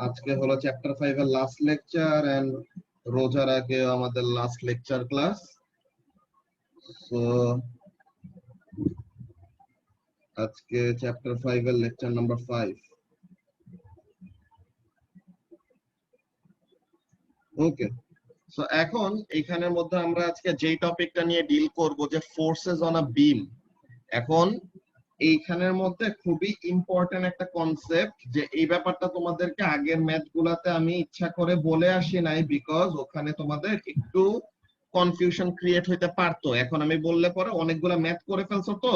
আজকে হলো চ্যাপ্টার 5 এর লাস্ট লেকচার এন্ড রোজার আগে আমাদের লাস্ট লেকচার ক্লাস। সো আজকে চ্যাপ্টার 5 এর লেকচার নাম্বার 5। ওকে, সো এখন এখানের মধ্যে আমরা আজকে যেই টপিকটা নিয়ে ডিল করব যে ফোর্সেস অন আ বিম। এখন এইখানের মধ্যে খুবই ইম্পর্টেন্ট একটা কনসেপ্ট, যে এই ব্যাপারটা তোমাদেরকে আগের ম্যাথ গুলাতে আমি ইচ্ছা করে বলে আসি নাই, বিকজ ওখানে তোমাদের একটু কনফিউশন ক্রিয়েট হইতে পারতো। এখন আমি বললে পরে অনেকগুলো ম্যাথ করে ফেলছো, তো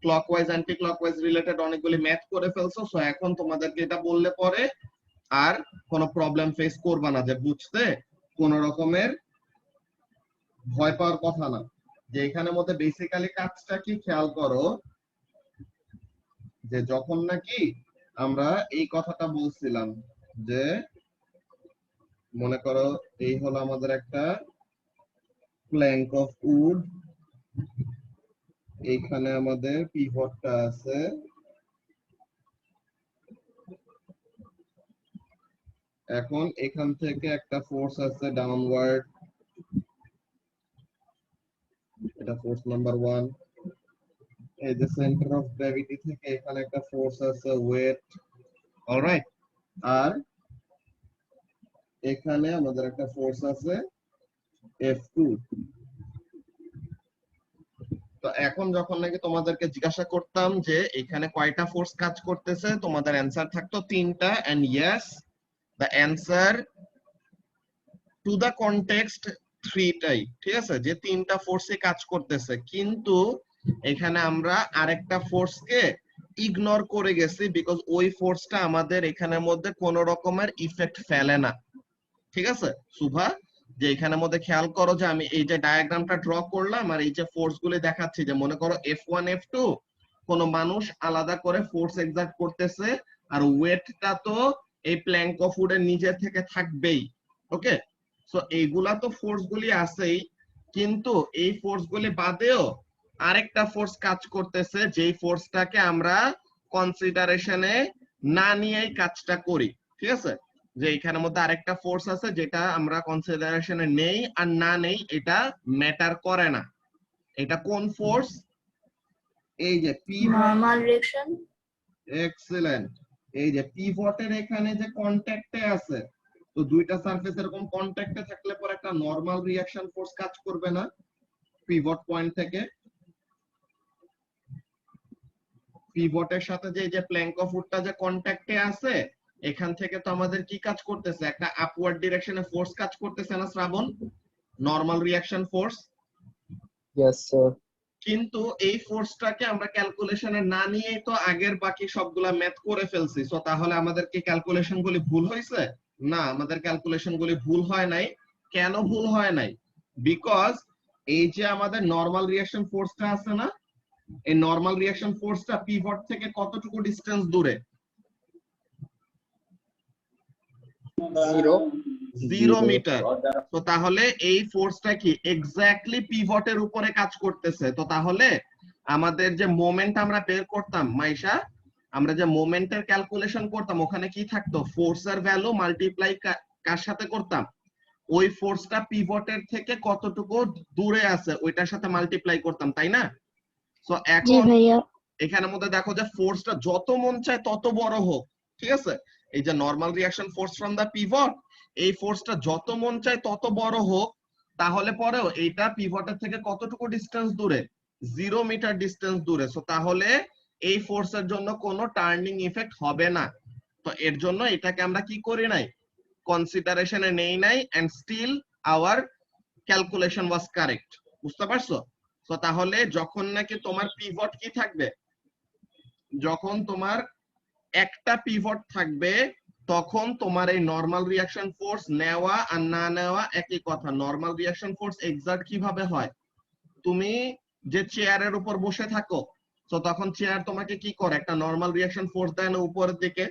ক্লকওয়াইজ অ্যান্টি ক্লকওয়াইজ রিলেটেড অনেকগুলি ম্যাথ করে ফেলছো। সো এখন তোমাদেরকে এটা বললে পরে আর কোনো প্রবলেম ফেস করবা না, যে বুঝতে কোনো রকমের ভয় পাওয়ার কথা না। যে এখানের মধ্যে বেসিক্যালি কাজটা কি খেয়াল করো, যে যখন নাকি আমরা এই কথাটা বলছিলাম যে মনে করো এই হলো আমাদের একটা প্ল্যাঙ্ক অফ উড, এইখানে আমাদের পিভটটা আছে, এখন এখান থেকে একটা ফোর্স আছে ডাউনওয়ার্ড, এটা ফোর্স নাম্বার 1। এই যে সেন্টার অফ গ্র্যাভিটি থেকে এখানে একটা ফোর্স আছে ওয়েট, অলরাইট। আর এখানে আমাদের একটা ফোর্স আছে F2। তো এখন যখন নাকি তোমাদেরকে জিজ্ঞাসা করতাম যে এখানে কয়টা ফোর্স কাজ করতেছে, তোমাদের অ্যান্সার থাকতো 3টা, and yes the answer to the context 3টাই ঠিক আছে, যে 3টা ফোর্সে কাজ করতেছে। কিন্তু এখানে আমরা আরেকটা ফোর্সকে ইগনোর করে গেছি, বিকজ ওই ফোর্সটা আমাদের এখানের মধ্যে কোন রকমের ইফেক্ট ফেলে না। ঠিক আছে সুভা, যে এখানের মধ্যে খেয়াল করো যে আমি এই যে ডায়াগ্রামটা ড্র করলাম আর এই যে ফোর্স গুলি দেখাচ্ছি, যে মনে করো F1 F2 কোন মানুষ আলাদা করে ফোর্স এক্সার্ট করতেছে, আর ওয়েটটা তো এই প্ল্যাঙ্ক অফ উডের নিজের থেকে থাকবেই। ওকে, সো এইগুলা তো ফোর্স গুলি আছেই, কিন্তু এই ফোর্স গুলি বাদেও আরেকটা ফোর্স কাজ করতেছে, যেই ফোর্সটাকে আমরা কনসিডারেশনে না নিয়েই কাজটা করি। ঠিক আছে, যে এখানের মধ্যে আরেকটা ফোর্স আছে যেটা আমরা কনসিডারেশনে নেই আর না নেই এটা ম্যাটার করে না। এটা কোন ফোর্স? এই যে নরমাল ডিরেকশন। এক্সেলেন্ট। এই যে পিভটের এখানে যে কন্টাক্টে আছে, তো দুইটা সারফেস এরকম কন্টাক্টে থাকলে পর একটা নরমাল রিঅ্যাকশন ফোর্স কাজ করবে না পিভট পয়েন্ট থেকে? পিভটের সাথে যে প্ল্যাঙ্ক অফ উডটা যে কন্টাক্টে আছে, এখান থেকে তো আমাদের কি কাজ করতেছে, একটা আপওয়ার্ড ডিরেকশনে ফোর্স কাজ করতেছে না Shraban? Normal reaction force. Yes sir. কিন্তু এই ফোর্সটাকে আমরা ক্যালকুলেশনে না নিয়েই তো আগের বাকি সবগুলা ম্যাথ করে ফেলছি। সো তাহলে আমাদের কি ক্যালকুলেশন গুলি ভুল হয়েছে? না, আমাদের ক্যালকুলেশন গুলি ভুল হয় নাই। কেন ভুল হয় নাই? বিকজ এই যে আমাদের নরমাল রিঅ্যাকশন ফোর্সটা আছে না, এই নরমাল রিঅ্যাকশন ফোর্সটা পিভট থেকে কতটুকু ডিসটেন্স দূরে? 0 মিটার। তো তাহলে এই ফোর্সটা কি এক্স্যাক্টলি পিভটের উপরে কাজ করতেছে। তো তাহলে আমাদের যে মোমেন্ট আমরা বের করতাম মাইশা, আমরা যে মোমেন্টের ক্যালকুলেশন করতাম, ওখানে কি থাকতো? ফোর্সের ভ্যালু মাল্টিপ্লাই কার সাথে করতাম? ওই ফোর্সটা পিভটের থেকে কতটুকু দূরে আছে ওইটার সাথে মাল্টিপ্লাই করতাম, তাই না? সো এখন এখানের মধ্যে দেখো যে ফোর্সটা যত মন চায় তত বড় হোক, ঠিক আছে, এই যে normal reaction force from the pivot, এই ফোর্সটা যত মন চায় তত বড় হোক, তাহলে পরেও এইটা পিভটের থেকে কতটুকু ডিসটেন্স দূরে? 0 মিটার ডিসটেন্স দূরে। সো তাহলে এই ফোর্সের জন্য কোনো টার্নিং ইফেক্ট হবে না। তো এর জন্য এটাকে আমরা কি করি নাই, কনসিডারেশনে নেই নাই, and still our calculation was correct. বুঝতে পারছো? তো তাহলে যখন নাকি তোমার পিভট কি থাকবে, যখন তোমার একটা পিভট থাকবে, তখন তোমার এই নরমাল রিঅ্যাকশন ফোর্স নেওয়া আর না নেওয়া একই কথা। নরমাল রিঅ্যাকশন ফোর্স এক্সার্ট কিভাবে হয়? তুমি যে চেয়ারের উপর বসে থাকো, তো তখন চেয়ার তোমাকে কি করে, একটা নরমাল রিঅ্যাকশন ফোর্স দেয় না উপরের দিকে,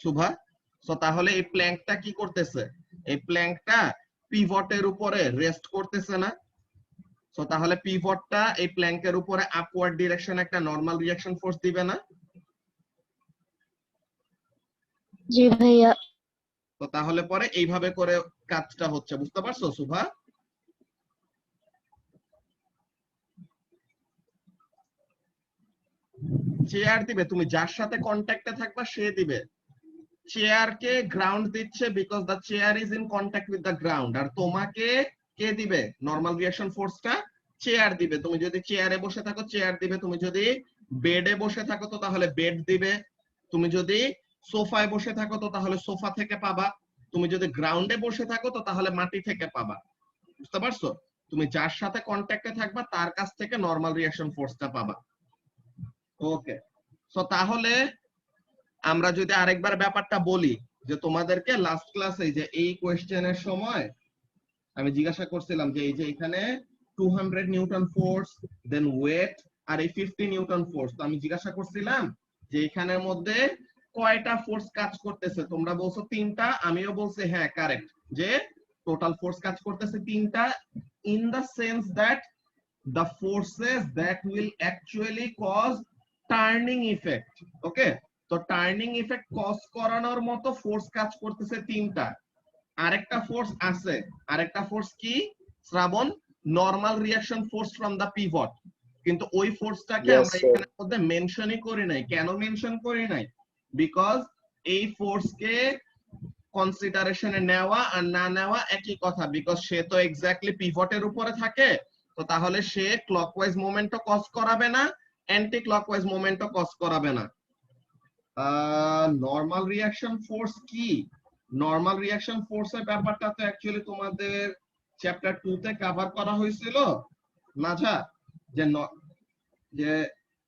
শুভা? তো তাহলে এই প্ল্যাঙ্কটা কি করতেছে, এই প্ল্যাঙ্কটা পিভটের উপরে রেস্ট করতেছে না? সো তাহলে পিভটটা এই প্ল্যাঙ্কের উপরে আপওয়ার্ড ডিরেকশন একটা নরমাল রিঅ্যাকশন ফোর্স দিবে না? জি ভাইয়া। তো তাহলে পরে এইভাবে করে কাজটা হচ্ছে, বুঝতে পারছো সুভা? চেয়ার দিবে, তুমি যার সাথে কন্ট্যাক্টে থাকবা সে দিবে। চেয়ারকে গ্রাউন্ড দিচ্ছে because the chair is in contact with the ground, আর তোমাকে কে দিবে নরমাল রিঅ্যাকশন ফোর্সটা? চেয়ার দিবে। তুমি যদি চেয়ারে বসে থাকো চেয়ার দিবে, তুমি যদি বেডে বসে থাকো তো তাহলে বেড দিবে, তুমি যদি সোফায় বসে থাকো তো তাহলে সোফা থেকে পাবা, তুমি যদি গ্রাউন্ডে বসে থাকো তো তাহলে মাটি থেকে পাবা, বুঝতে পারছো? তুমি যার সাথে কন্ট্যাক্টে থাকবা তার কাছ থেকে নরমাল রিঅ্যাকশন ফোর্সটা পাবা। ওকে, সো তাহলে আমরা যদি আরেকবার ব্যাপারটা বলি, যে তোমাদেরকে লাস্ট ক্লাসে যে এই কোয়েশ্চেনের সময় আমি জিজ্ঞাসা করছিলাম যে এই যে এখানে 200 নিউটন ফোর্স, দেন ওয়েট, আর এই 50 নিউটন ফোর্স, তো আমি জিজ্ঞাসা করছিলাম যে এখানের মধ্যে কয়টা ফোর্স কাজ করতেছে, তোমরা বলছো 3টা, আমিও বলছি হ্যাঁ কারেক্ট, যে টোটাল ফোর্স কাজ করতেছে 3টা, in the sense that the forces that will actually cause turning effect. ওকে, তো টার্নিং ইফেক্ট কজ করানোর মতো ফোর্স কাজ করতেছে 3টা। আরেকটা ফোর্স আছে, আরেকটা ফোর্স কি Shraban? Normal reaction force from the pivot, কিন্তু ওই ফোর্সটাকে Yes, আমরা sir. এখানের মধ্যে মেনশনই করি নাই। কেন মেনশন করি নাই? বিকজ এই ফোর্সকে কনসিডারেশনে নেওয়া আর না নেওয়া একই কথা, বিকজ সে তো এক্স্যাক্টলি পিভটের উপরে থাকে, তো তাহলে সে ক্লকওয়াইজ মোমেন্টও কজ করাবে না, অ্যান্টি ক্লকওয়াইজ মোমেন্টও কজ করাবে না। নরমাল রিঅ্যাকশন ফোর্স কি? নরমাল রিঅ্যাকশন ফোর্সের ব্যাপারটা তো অ্যাকচুয়ালি তোমাদের চ্যাপ্টার 2 তে কভার করা হয়েছিল মাঝা, যে যে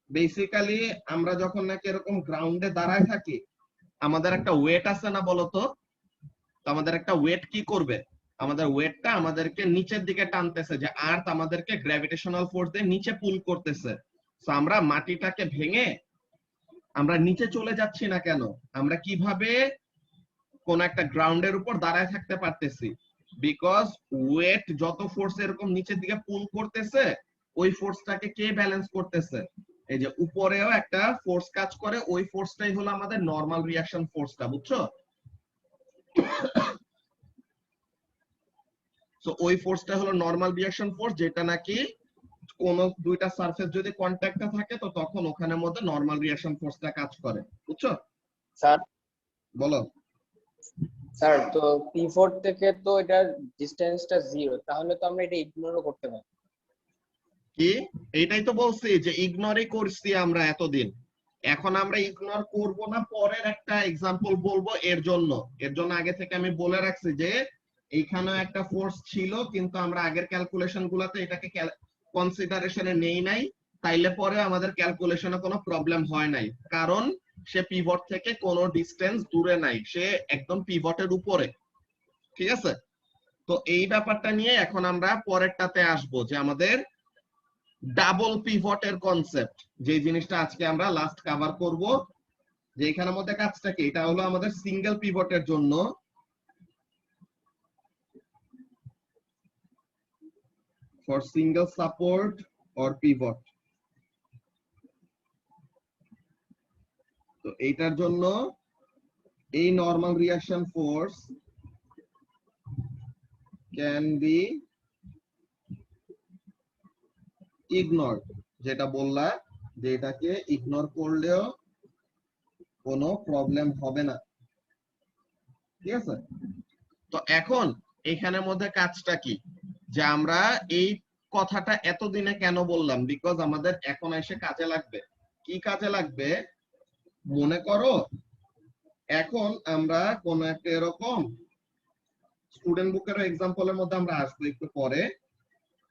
বেসিক্যালি আমরা যখন নাকি এরকম গ্রাউন্ডে দাঁড়ায় থাকি আমাদের একটা ওয়েট আছে না বলতো? তো আমাদের একটা ওয়েট কি করবে? আমাদের ওয়েটটা আমাদেরকে নিচের দিকে টানতেছে, যে আর্থ আমাদেরকে গ্র্যাভিটেশনাল ফোর্স দিয়ে নিচে পুল করতেছে। তো আমরা মাটিটাকে ভেঙে আমরা নিচে চলে যাচ্ছি না কেন? আমরা কিভাবে কোন একটা গ্রাউন্ডের উপর দাঁড়ায় থাকতে পারতেছি? বিকজ ওয়েট যত ফোর্স এরকম নিচের দিকে পুল করতেছে, ওই ফোর্সটাকে কে ব্যালেন্স করতেছে? এই যে উপরেও একটা ফোর্স কাজ করে, ওই ফোর্সটাই হলো আমাদের নরমাল রিঅ্যাকশন ফোর্সটা, বুঝছো? সো ওই ফোর্সটা হলো নরমাল রিঅ্যাকশন ফোর্স, যেটা নাকি কোন দুইটা সারফেস যদি কন্ট্যাক্টে থাকে তো তখন ওখানের মধ্যে নরমাল রিঅ্যাকশন ফোর্সটা কাজ করে, বুঝছো? স্যার, বলো। স্যার তো P4 থেকে তো এটা ডিসটেন্সটা 0, তাহলে তো আমরা এটা ইগনোরও করতে পারি। কি? এইটাই তো বলছি যে ইগনোরই করছি আমরা এতদিন, এখন আমরা ইগনোর করব না। পরের একটা এক্সাম্পল বলবো এর জন্য, আগে থেকে আমি বলে রাখছি যে এইখানে একটা ফোর্স ছিল কিন্তু আমরা আগের ক্যালকুলেশন গুলাতে এটাকে কনসিডারেশনে নেই নাই, তাইলে পরে আমাদের ক্যালকুলেশনে কোনো প্রবলেম হয় নাই, কারণ সে পিভট থেকে কোনো ডিস্টেন্স দূরে নাই, সে একদম পিভটের উপরে। ঠিক আছে, তো এই ব্যাপারটা নিয়ে এখন আমরা পরেরটাতে আসবো, যে আমাদের ডাবল পিভটের কনসেপ্ট, যে জিনিসটা আজকে আমরা লাস্ট কভার করব। যে এখানের মধ্যে কাজটা কি, এটা হলো আমাদের সিঙ্গেল পিভটের জন্য for single support or pivot. তো এইটার জন্য এই normal reaction force can be ignored, যেটা বললা যে এটাকে ইগনোর করলেও কোনো প্রবলেম হবে না। ঠিক আছে, তো এখন এখানের মধ্যে কাজটা কি, যে আমরা এই কথাটা এতদিনে কেন বললাম? বিকজ আমাদের এখন এসে কাজে লাগবে। কি কাজে লাগবে? মনে করো এখন আমরা কোন একটা এরকম স্টুডেন্ট বুকের এক্সাম্পলের মধ্যে আমরা আসবো একটু পরে,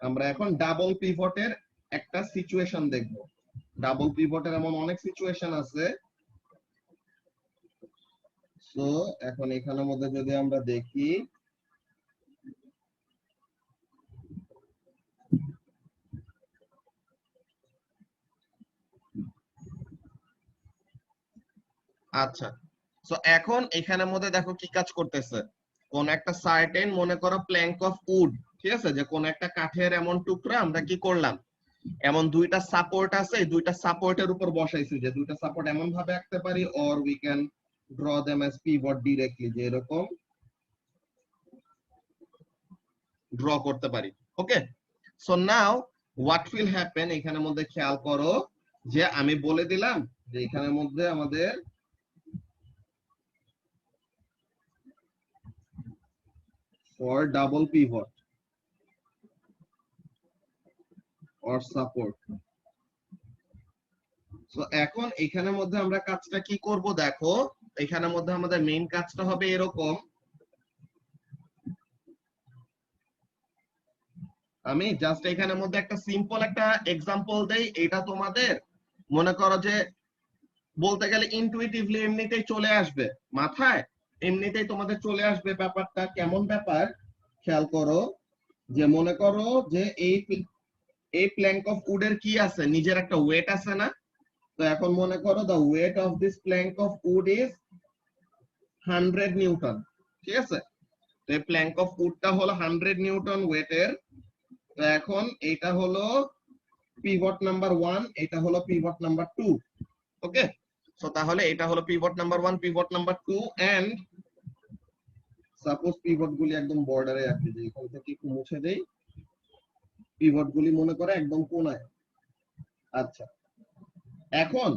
আমরা এখন ডাবল পিভটের একটা সিচুয়েশন দেখব। ডাবল পিভটের এমন অনেক সিচুয়েশন আছে। সো এখন এখানের মধ্যে যদি আমরা দেখি, আচ্ছা, সো এখন এখানের মধ্যে দেখো কি কাজ করতেছে। কোন একটা সার্টেন, মনে করো প্ল্যাঙ্ক অফ উড, ঠিক আছে, যে কোন একটা কাঠের এমন টুকরা আমরা কি করলাম, এমন দুইটা সাপোর্ট আছে, এই দুইটা সাপোর্টের উপর বসাইছি, যে দুইটা সাপোর্ট এমন ভাবে আঁকতে পারি, or we can draw them as pivot directly, যে এরকম ড্র করতে পারি। Okay, so now what will happen, এখানের মধ্যে খেয়াল করো যে আমি বলে দিলাম যে এখানের মধ্যে আমাদের for double pivot or support. So এখন এখানের মধ্যে আমরা কাজটা কি করব দেখো, এখানের মধ্যে আমাদের মেইন কাজটা হবে এরকম, আমি জাস্ট এখানের মধ্যে একটা সিম্পল একটা এক্সাম্পল দেই, এটা তোমাদের মনে করো যে বলতে গেলে ইনটুইটিভলি এমনিতেই চলে আসবে মাথায়, এমনিতেই তোমাদের চলে আসবে। ব্যাপারটা কেমন ব্যাপার খেয়াল করো, যে মনে করো যে এই প্ল্যাঙ্ক অফ উডের কি আছে, নিজের একটা ওয়েট আছে না? তো এখন মনে করো the weight of this plank of wood is 100 Newton, ঠিক আছে? তো এই প্ল্যাঙ্ক অফ উডটা হলো 100 নিউটন ওয়েটের। তো এখন এটা হলো পিভট নাম্বার 1, এটা হলো পিভট নাম্বার 2। ওকে, সো তাহলে এটা হলো pivot number 1, pivot number 2, and suppose pivot গুলি একদম বর্ডারে রাখি, যে এখান থেকে একটু মুছে দেই, পিভট গুলি মনে করে একদম কোণায়। আচ্ছা, এখন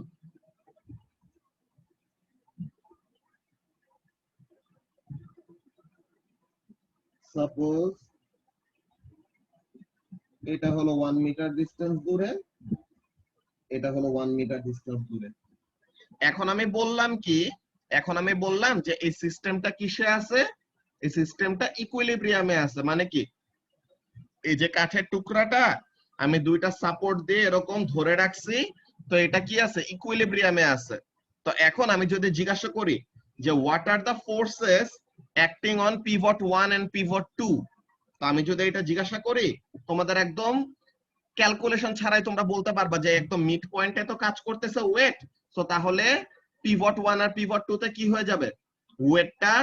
সাপোজ এটা হলো 1 মিটার ডিসটেন্স দূরে, এটা হলো 1 মিটার ডিসটেন্স দূরে। এখন আমি বললাম কি, এখন আমি বললাম যে এই সিস্টেমটা কিসে আছে, এই সিস্টেমটা ইকুইলিব্রিয়ামে আছে। মানে কি, এই যে কাঠের টুকরাটা আমি দুইটা সাপোর্ট দিয়ে এরকম ধরে রাখছি, তো এটা কি আছে, ইকুইলিব্রিয়ামে আছে। তো এখন আমি যদি জিজ্ঞাসা করি যে what are the forces acting on pivot 1 and pivot 2, তো আমি যদি এটা জিজ্ঞাসা করি, তোমাদের একদম ক্যালকুলেশন ছাড়াই তোমরা বলতে পারবা যে একদম মিড পয়েন্টে তো কাজ করতেছে ওয়েট, তো তাহলে পিভট 1 আর পিভট 2 তে কি হয়ে যাবে, ওয়েটটা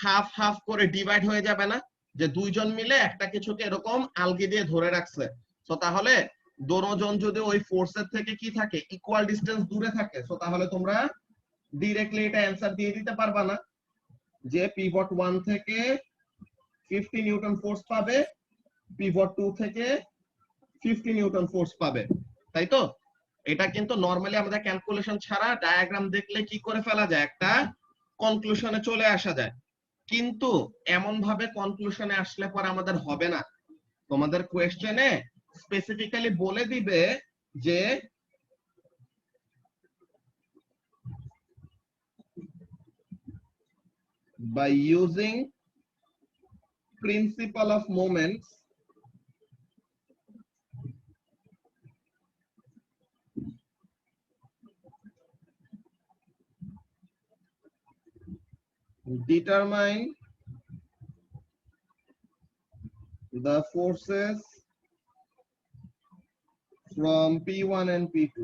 হাফ হাফ করে ডিভাইড হয়ে যাবে না? যে দুইজন মিলে একটা কিছুকে এরকম আলগি দিয়ে ধরে রাখছে, তো তাহলে দোনোজন যদি ওই ফোর্সের থেকে কি থাকে, ইকুয়াল ডিসটেন্স দূরে থাকে, তো তাহলে তোমরা ডিরেক্টলি এটা অ্যানসার দিয়ে দিতে পারবা না যে পিভট 1 থেকে 50 নিউটন ফোর্স পাবে, পিভট 2 থেকে 50 নিউটন ফোর্স পাবে, তাই তো? এটা কিন্তু নরমালি আমাদের ক্যালকুলেশন ছাড়া ডায়াগ্রাম দেখলে কি করে ফেলা যায়, একটা কনক্লুশনে চলে আসা যায়। কিন্তু এমন ভাবে কনক্লুশনে আসলে পরে আমাদের হবে না। তোমাদের কোয়েশ্চেনে স্পেসিফিক্যালি বলে দিবে যে by using principle of moments determine the forces from P1 and P2.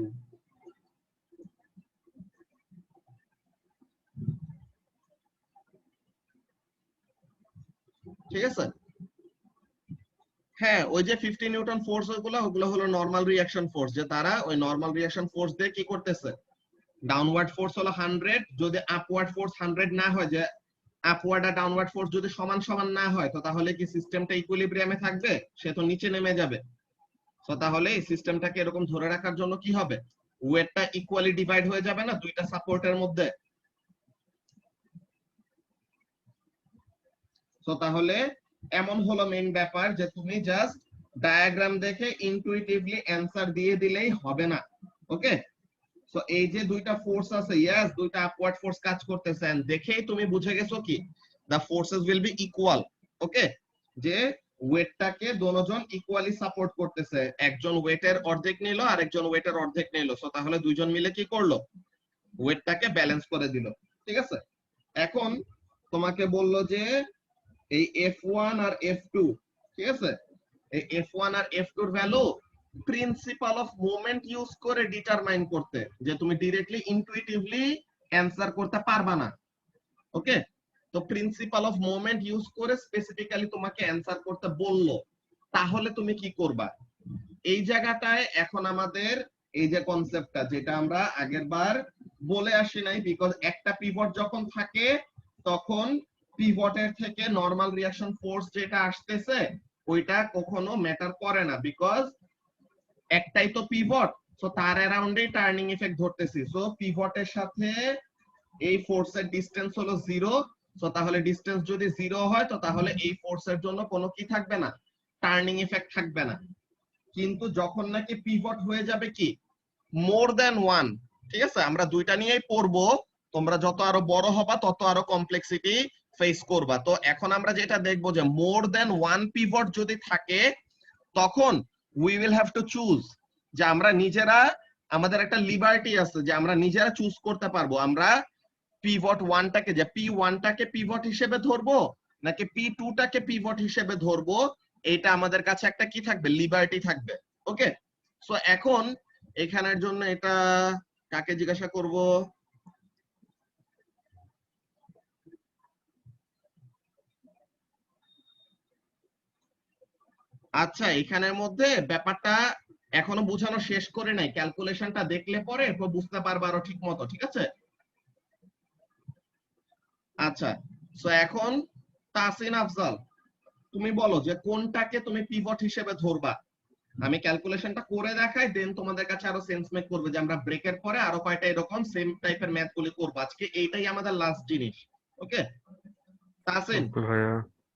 ঠিক আছে? হ্যাঁ, ওই যে 50 নিউটন ফোর্স ওগুলো হলো নরমাল রিঅ্যাকশন ফোর্স, যে তারা ওই নরমাল রিঅ্যাকশন ফোর্স দিয়ে কি করতেছে, ডাউনওয়ার্ড ফোর্স হলো 100, যদি আপওয়ার্ড ফোর্স 100 না হয়, যে আপওয়ার্ড আর ডাউনওয়ার্ড ফোর্স যদি সমান সমান না হয়, তো তাহলে কি সিস্টেমটা ইকুইলিব্রিয়ামে থাকবে? সে তো নিচে নেমে যাবে। তো তাহলে এই সিস্টেমটাকে এরকম ধরে রাখার জন্য কি হবে, ওয়েটটা ইকুয়ালি ডিভাইড হয়ে যাবে না দুইটা সাপোর্টের মধ্যে? তো তাহলে এমন হলো মেইন ব্যাপার, যে তুমি জাস্ট ডায়াগ্রাম দেখে ইনটুইটিভলি অ্যানসার দিয়ে দিলেই হবে না। ওকে, সো এই যে দুইটা ফোর্স আছে, ইয়েস দুইটা আপওয়ার্ড ফোর্স কাজ করতেছে, দেখেই তুমি বুঝে গেছো কি দা ফোর্সেস উইল বি ইকুয়াল। ওকে, যে ওয়েটটাকে দোনোজন ইকুয়ালি সাপোর্ট করতেছে, একজন ওয়েটের অর্ধেক নিল আর একজন ওয়েটের অর্ধেক নিল, সো তাহলে দুইজন মিলে কি করলো, ওয়েটটাকে ব্যালেন্স করে দিল। ঠিক আছে, এখন তোমাকে বললো যে এই F1 আর F2, ঠিক আছে, এই F1 আর F2 এর value principal of moment use করে ডিটারমাইন করতে, যে তুমি ডিরেক্টলি ইনটুইটিভলি অ্যানসার করতে পারবা না। ওকে, তো প্রিন্সিপাল অফ মোমেন্ট ইউজ করে স্পেসিফিক্যালি তোমাকে অ্যানসার করতে বললো, তাহলে তুমি কি করবা? এই জায়গাটায় এখন আমাদের এই যে কনসেপ্টটা, যেটা আমরা আগের বার বলে আসি নাই, বিকজ একটা পিভট যখন থাকে তখন পিভটের থেকে নরমাল রিঅ্যাকশন ফোর্স যেটা আসতেছে ওইটা কখনো ম্যাটার করে না, বিকজ একটাই তো পিভট, সো তার অ্যারাউন্ডেই টার্নিং ইফেক্ট ধরতেছি। সো পিভটের সাথে এই ফোর্সের ডিসটেন্স হলো 0, সো তাহলে ডিসটেন্স যদি 0 হয় তো তাহলে এই ফোর্সের জন্য কোনো কি থাকবে না, টার্নিং ইফেক্ট থাকবে না। কিন্তু যখন নাকি পিভট হয়ে যাবে কি মোর দ্যান 1, ঠিক আছে, আমরা দুইটা নিয়েই পড়বো, তোমরা যত আরো বড় হবা তত আরো কমপ্লেক্সিটি ফেস করবা। তো এখন আমরা যেটা দেখবো যে মোর দ্যান 1 পিভট যদি থাকে তখন we will have to choose, যে আমরা নিজেরা, আমাদের একটা লিবার্টি আছে যে আমরা নিজেরা চুজ করতে পারবো আমরা পিভট 1টাকে, যে P1টাকে পিভট হিসেবে ধরবো নাকি P2টাকে পিভট হিসেবে ধরবো, এটা আমাদের কাছে একটা কি থাকবে, লিবার্টি থাকবে। ওকে, সো এখন এখানের জন্য এটা কাকে জিজ্ঞাসা করব, আচ্ছা এখানের মধ্যে ব্যাপারটা এখনো বোঝানো শেষ করে নাই, ক্যালকুলেশনটা দেখলে পরে এরপর বুঝতে পারবা আরো ঠিক মতো, ঠিক আছে। আচ্ছা, সো এখন তাসিন আফজাল তুমি বলো যে কোনটাকে তুমি পিভট হিসেবে ধরবা। আমি ক্যালকুলেশনটা করে দেখাই, দেন তোমাদের কাছে আরো সেন্স মেক করবে যে আমরা ব্রেকের পরে আরো কয়টা এরকম সেম টাইপের ম্যাথ গুলি করবো আজকে, এইটাই আমাদের লাস্ট জিনিস। ওকে তাসিন ওকে ভাইয়া।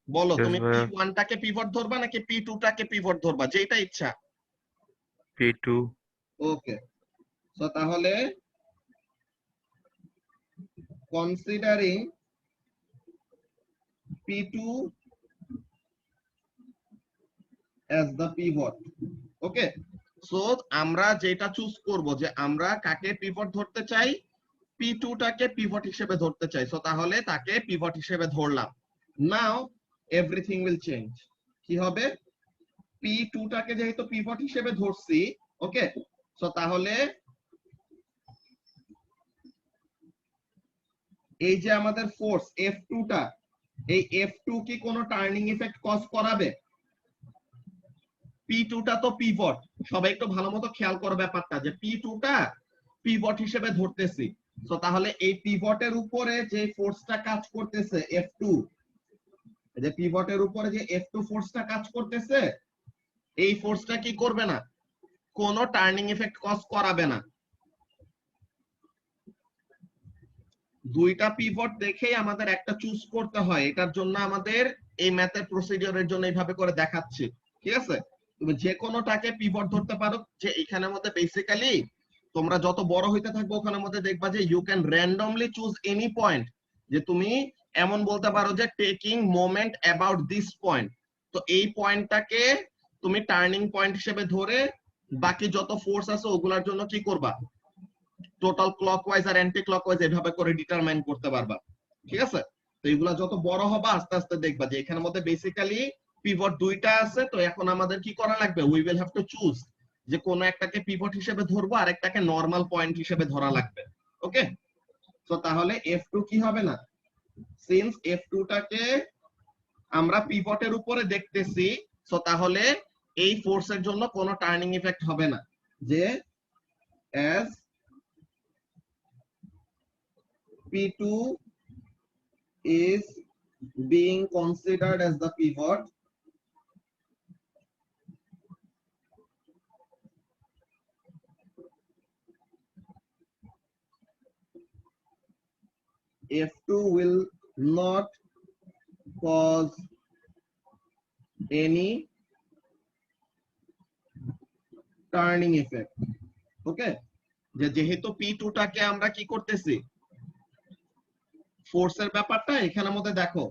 বলো Yes তুমি ভাইয়া। P1টাকে পিভট ধরবা নাকি P2টাকে পিভট ধরবা, যেটা ইচ্ছা। P2। ওকে, সো তাহলে considering P2 as the pivot, okay, so আমরা যেটা চুজ করব যে আমরা কাকে পিভট ধরতে চাই, P2টাকে পিভট হিসেবে ধরতে চাই, সো তাহলে তাকে পিভট হিসেবে ধরলাম। নাও এভরিথিং উইল চেঞ্জ। কি হবে, P2টাকে যেহেতু পিভট হিসেবে ধরছি, ওকে, সো তাহলে এই যে আমাদের ফোর্স F2টা, এই F2 কি কোনো টার্নিং ইফেক্ট কজ করাবে? P2টা তো পিভট, সবাই একটু ভালো মতো খেয়াল করো ব্যাপারটা, যে P2টা পিভট হিসেবে ধরতেছি, সো তাহলে এই পিভটের উপরে যে ফোর্সটা কাজ করতেছে F2, যে পিভটের উপরে যে F2 ফোর্সটা কাজ করতেছে, এই ফোর্সটা কি করবে না, কোনো টার্নিং ইফেক্ট কজ করাবে না। দুইটা পিভট দেখেই আমাদের একটা চুজ করতে হয়, এটার জন্য আমাদের এই ম্যাথের প্রসিডিওরের জন্য এইভাবে করে দেখাচ্ছি, ঠিক আছে। তুমি যে কোনোটাকে পিভট ধরতে পারো, যে এখানের মধ্যে বেসিক্যালি তোমরা যত বড় হইতে থাকবে ওখানের মধ্যে দেখবা যে you can randomly choose any point, যে তুমি এমন বলতে পারো যে taking moment about this point, তো এই পয়েন্টটাকে তুমি টার্নিং পয়েন্ট হিসেবে ধরে বাকি যত ফোর্স আছে ওগুলোর জন্য কি করবা, টোটাল ক্লকওয়াইজ আর অ্যান্টি ক্লকওয়াইজ এভাবে করে ডিটারমাইন করতে পারবা, ঠিক আছে। তো এগুলা যত বড় হবে আস্তে আস্তে দেখবা যে এখানের মধ্যে বেসিক্যালি পিভট দুইটা আছে, তো এখন আমাদের কি করা লাগবে, we will have to choose, যে কোন একটাকে পিভট হিসেবে ধরবো আর একটাকে নরমাল পয়েন্ট হিসেবে ধরা লাগবে। ওকে, তো তাহলে F2 কি হবে না, সিন্স F2টাকে আমরা পিভটের উপরে দেখতেছি, সো তাহলে এই ফোর্সের জন্য কোনো টার্নিং ইফেক্ট হবে না, যে as P2 is being considered as the pivot, F2 will not cause any turning effect. ওকে, যেহেতু P2টাকে আমরা কি করতেছি, ফোর্সের ব্যাপারটা এখানের মধ্যে দেখো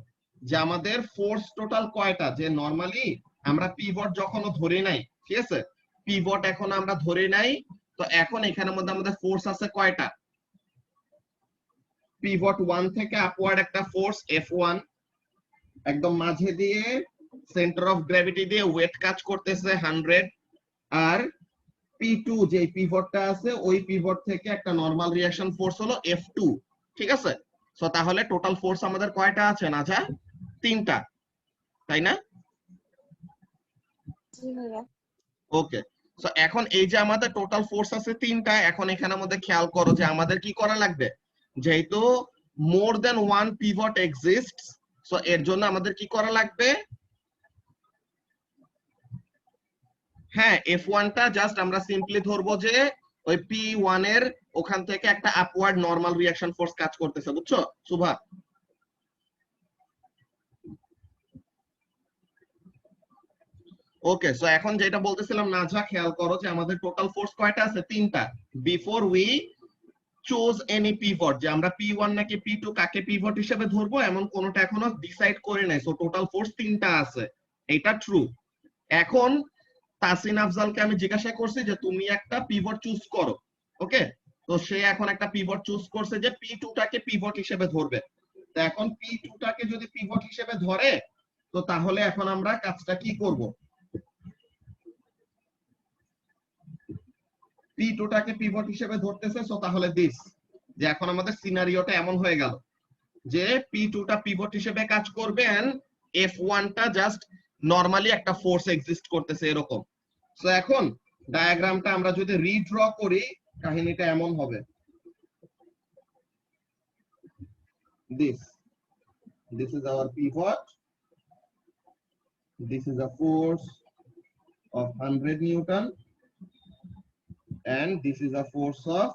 যে আমাদের ফোর্স টোটাল কয়টা, যে নরমালি আমরা পিভট যখনও ধরে নাই, ঠিক আছে, পিভট এখন আমরা ধরে নাই, তো এখন এখানের মধ্যে আমাদের ফোর্স আছে কয়টা, পিভট 1 থেকে আপওয়ার্ড একটা ফোর্স F1, একদম মাঝে দিয়ে সেন্টার অফ গ্র্যাভিটি দিয়ে ওয়েট কাজ করতেছে 100, আর P2 যে পিভটটা আছে ওই পিভট থেকে একটা নরমাল রিঅ্যাকশন ফোর্স হলো F2, ঠিক আছে। সো তাহলে টোটাল ফোর্স আমাদের কয়টা আছে না, যা 3টা, তাই না? ওকে, সো এখন এই যে আমাদের টোটাল ফোর্স আছে 3টা, এখন এখানের মধ্যে খেয়াল করো যে আমাদের কি করা লাগবে, যেহেতু মোর দেন 1 পিভট এক্সিস্টস, সো এর জন্য আমাদের কি করা লাগবে, হ্যাঁ F1 টা জাস্ট আমরা সিম্পলি ধরবো যে ওই P1 এর ওখান থেকে একটা আপওয়ার্ড নরমাল রিঅ্যাকশন ফোর্স কাজ করতেছে, বুঝছো সুভা? ওকে, সো এখন যেটা বলতেছিলাম নাজা, খেয়াল করো যে আমাদের টোটাল ফোর্স কয়টা আছে? তিনটা। Before we choose any pivot, যে আমরা P1 নাকি P2 কাকে পিভট হিসেবে ধরবো এমন কোনটা এখনো ডিসাইড করে নাই। সো টোটাল ফোর্স তিনটা আছে, এটা ট্রু। এখন তাসিন আফজালকে আমি জিজ্ঞাসা করছি যে তুমি একটা পিভট চুজ করো, ওকে? তো সে এখন একটা পিভট চুজ করছে যে P2 টাকে পিভট হিসেবে ধরবে। তো এখন P2 টাকে যদি পিভট হিসেবে ধরে, তো তাহলে এখন আমরা কাজটা কি করব? P2 টাকে পিভট হিসেবে ধরতেছে, সো তাহলে দিস, যে এখন আমাদের সিনারিওটা এমন হয়ে গেল যে P2 টা পিভট হিসেবে কাজ করবে এন্ড F1 টা জাস্ট নরমালি একটা ফোর্স এক্সিস্ট করতেছে এরকম। সো এখন ডায়াগ্রামটা আমরা যদি রিড্র করি, কাহিনীটা এমন হবে, this is our pivot, this is a force of 100 Newton and this is a force of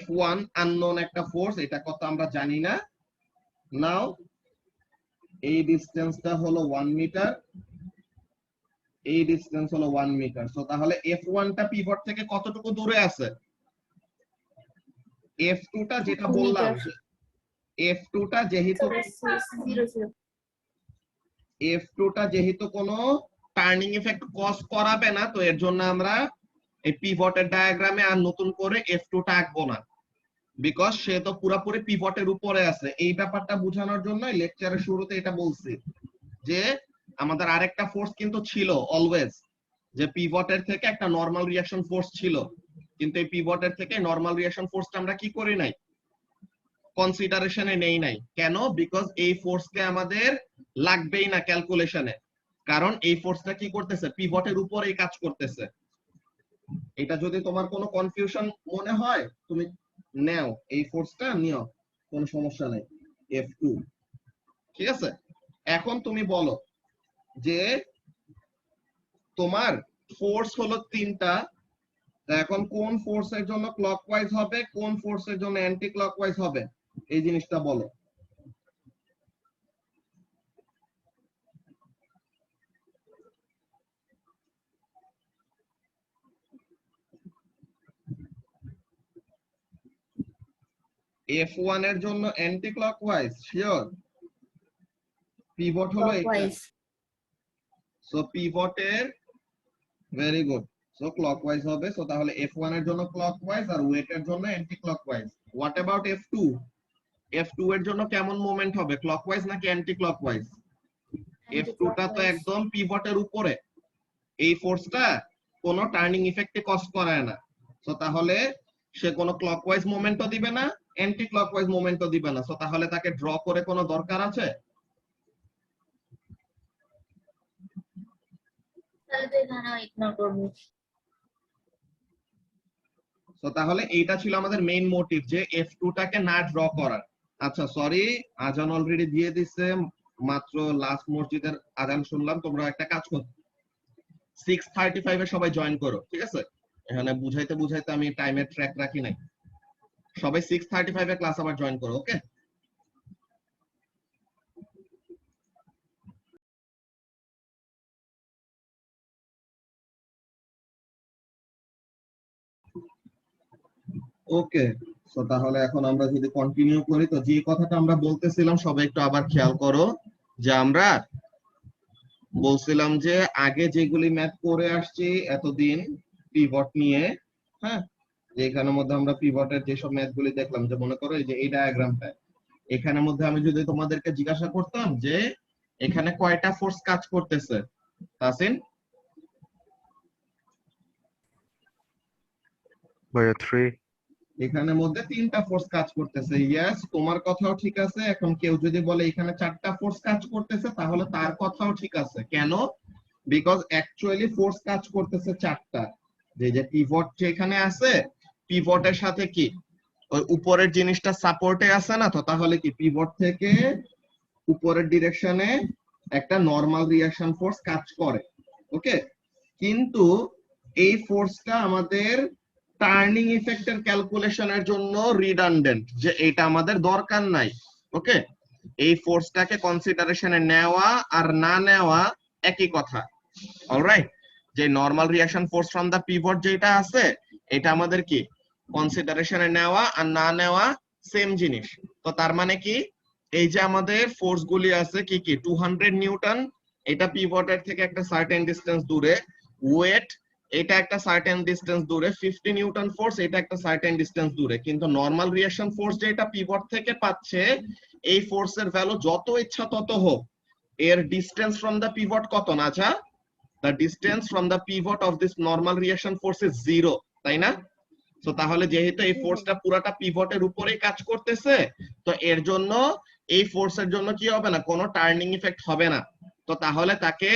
F1, unknown একটা ফোর্স, এটা কত আমরা জানি না। নাও এই ডিসটেন্সটা হলো 1 মিটার, এই ডিসটেন্স হলো 1 মিটার। সো তাহলে F1 টা পিভট থেকে কতটুকু দূরে আছে? F2 টা যেটা বললাম, F2 টা যেহেতু F2 টা যেহেতু কোনো টার্নিং ইফেক্ট কজ করাবে না, তো এর জন্য আমরা এই পিভটের ডায়াগ্রামে আর নতুন করে F2 টা আঁকবো না, বিকজ সে তো পুরোপুরি পিভটের উপরে আছে। এই ব্যাপারটা বোঝানোর জন্য লেকচারের শুরুতে এটা বলছি যে আমাদের আরেকটা ফোর্স কিন্তু ছিল অলওয়েজ, যে পিভটের থেকে একটা নরমাল রিঅ্যাকশন ফোর্স ছিল, কিন্তু এই পিভটের থেকে নরমাল রিঅ্যাকশন ফোর্সটা আমরা কি করি নাই, কনসিডারেশনে নেই নাই। কেন? বিকজ এই ফোর্সকে আমাদের লাগবেই না ক্যালকুলেশনে, কারণ এই ফোর্সটা কি করতেছে? পিভটের উপরেই কাজ করতেছে। এটা যদি তোমার কোনো কনফিউশন মনে হয়, তুমি নাও এই ফোর্সটা নিও, কোনো সমস্যা নেই, F2, ঠিক আছে? এখন তুমি বলো যে তোমার ফোর্স হলো তিনটা, এখন কোন ফোর্সের জন্য ক্লকওয়াইজ হবে, কোন ফোর্সের জন্য অ্যান্টি ক্লকওয়াইজ হবে, এই জিনিসটা বলো। F1 এর জন্য অ্যান্টি ক্লকওয়াইজ শিওর? পিভট হলো এটা, সো পিভটের ভেরি গুড, সো ক্লকওয়াইজ হবে। সো তাহলে F1 এর জন্য ক্লকওয়াইজ আর ওয়েটের জন্য anti clockwise. What about F2? F2 এর জন্য কেমন মোমেন্ট হবে, ক্লকওয়াইজ নাকি অ্যান্টি ক্লকওয়াইজ? F2 টা তো একদম পিভটের উপরে, এই ফোর্সটা কোনো টার্নিং ইফেক্টে কজ করায় না, সো তাহলে সে কোনো ক্লকওয়াইজ মোমেন্টও দিবে না, অ্যান্টি ক্লকওয়াইজ মোমেন্টও দিবে না। সো তাহলে তাকে ড্র করে কোনো দরকার আছে? সো তাহলে এইটা ছিল আমাদের মেইন মোটিভ, যে F2 টাকে না ড্র করার। আচ্ছা সরি, আজান অলরেডি দিয়ে দিচ্ছে, মাত্র লাস্ট মসজিদের আজান শুনলাম। তোমরা একটা কাজ করো, 6:35 এ সবাই জয়েন করো, ঠিক আছে? এখানে বুঝাইতে বুঝাইতে আমি টাইমের ট্র্যাক রাখি নাই। সবাই 6:35 এ ক্লাস আবার জয়েন করো, ওকে? ওকে, সো তাহলে এখন আমরা যদি কন্টিনিউ করি, তো যে কথাটা আমরা বলতেছিলাম সবাই একটু আবার খেয়াল করো, যে আমরা বলছিলাম যে আগে যেগুলি ম্যাথ করে আসছি এতদিন পিভট নিয়ে, হ্যাঁ, যে এখানের মধ্যে আমরা পিভটের যেসব ম্যাথগুলি দেখলাম, যে মনে করো এই যে এই ডায়াগ্রামটা, এখানের মধ্যে আমি যদি তোমাদেরকে জিজ্ঞাসা করতাম যে এখানে কয়টা ফোর্স কাজ করতেছে, তাসিন? ভাইয়া 3। এখানের মধ্যে তিনটা ফোর্স কাজ করতেছে। ইয়েস, তোমার কথাও ঠিক আছে। এখন কেউ যদি বলে এখানে চারটা ফোর্স কাজ করতেছে, তাহলে তার কথাও ঠিক আছে। কেন? বিকজ অ্যাকচুয়ালি ফোর্স কাজ করতেছে চারটা। যে পিভট যেখানে আছে, পিভটের সাথে কি ওই উপরের জিনিসটা সাপোর্টে আছে না, তো তাহলে কি পিভট থেকে উপরের ডিরেকশনে একটা নরমাল রিঅ্যাকশন ফোর্স কাজ করে, ওকে? কিন্তু এই ফোর্সটা আমাদের টার্নিং ইফেক্টের ক্যালকুলেশনের জন্য রিডান্ডেন্ট, যে এটা আমাদের দরকার নাই। ওকে, এই ফোর্সটাকে কনসিডারেশনে নেওয়া আর না নেওয়া একই কথা। অলরাইট, যে normal reaction force from the pivot যেটা আছে, এটা আমাদের কি কনসিডারেশনে নেওয়া আর না নেওয়া সেম জিনিস। তো তার মানে কি, এই যে আমাদের ফোর্স গুলি আছে কি কি, 200 নিউটন, এটা পিভটের থেকে একটা সার্টেন ডিসটেন্স দূরে, ওয়েট এটা একটা সার্টেন ডিসটেন্স দূরে, 50 নিউটন ফোর্স এটা একটা সার্টেন ডিসটেন্স দূরে। কিন্তু নরমাল রিঅ্যাকশন ফোর্স যেটা পিভট থেকে পাচ্ছে, এই ফোর্সের ভ্যালু যত ইচ্ছা তত হোক, এর ডিসটেন্স ফ্রম দা পিভট কত না? আচ্ছা, the distance from the pivot of this normal reaction force is 0, তাই না? তো তাহলে যেহেতু এই ফোর্সটা পুরাটা পিভটের উপরেই কাজ করতেছে, তো এর জন্য এই ফোর্সের জন্য কি হবে না, কোনো টার্নিং ইফেক্ট হবে না। তো তাহলে তাকে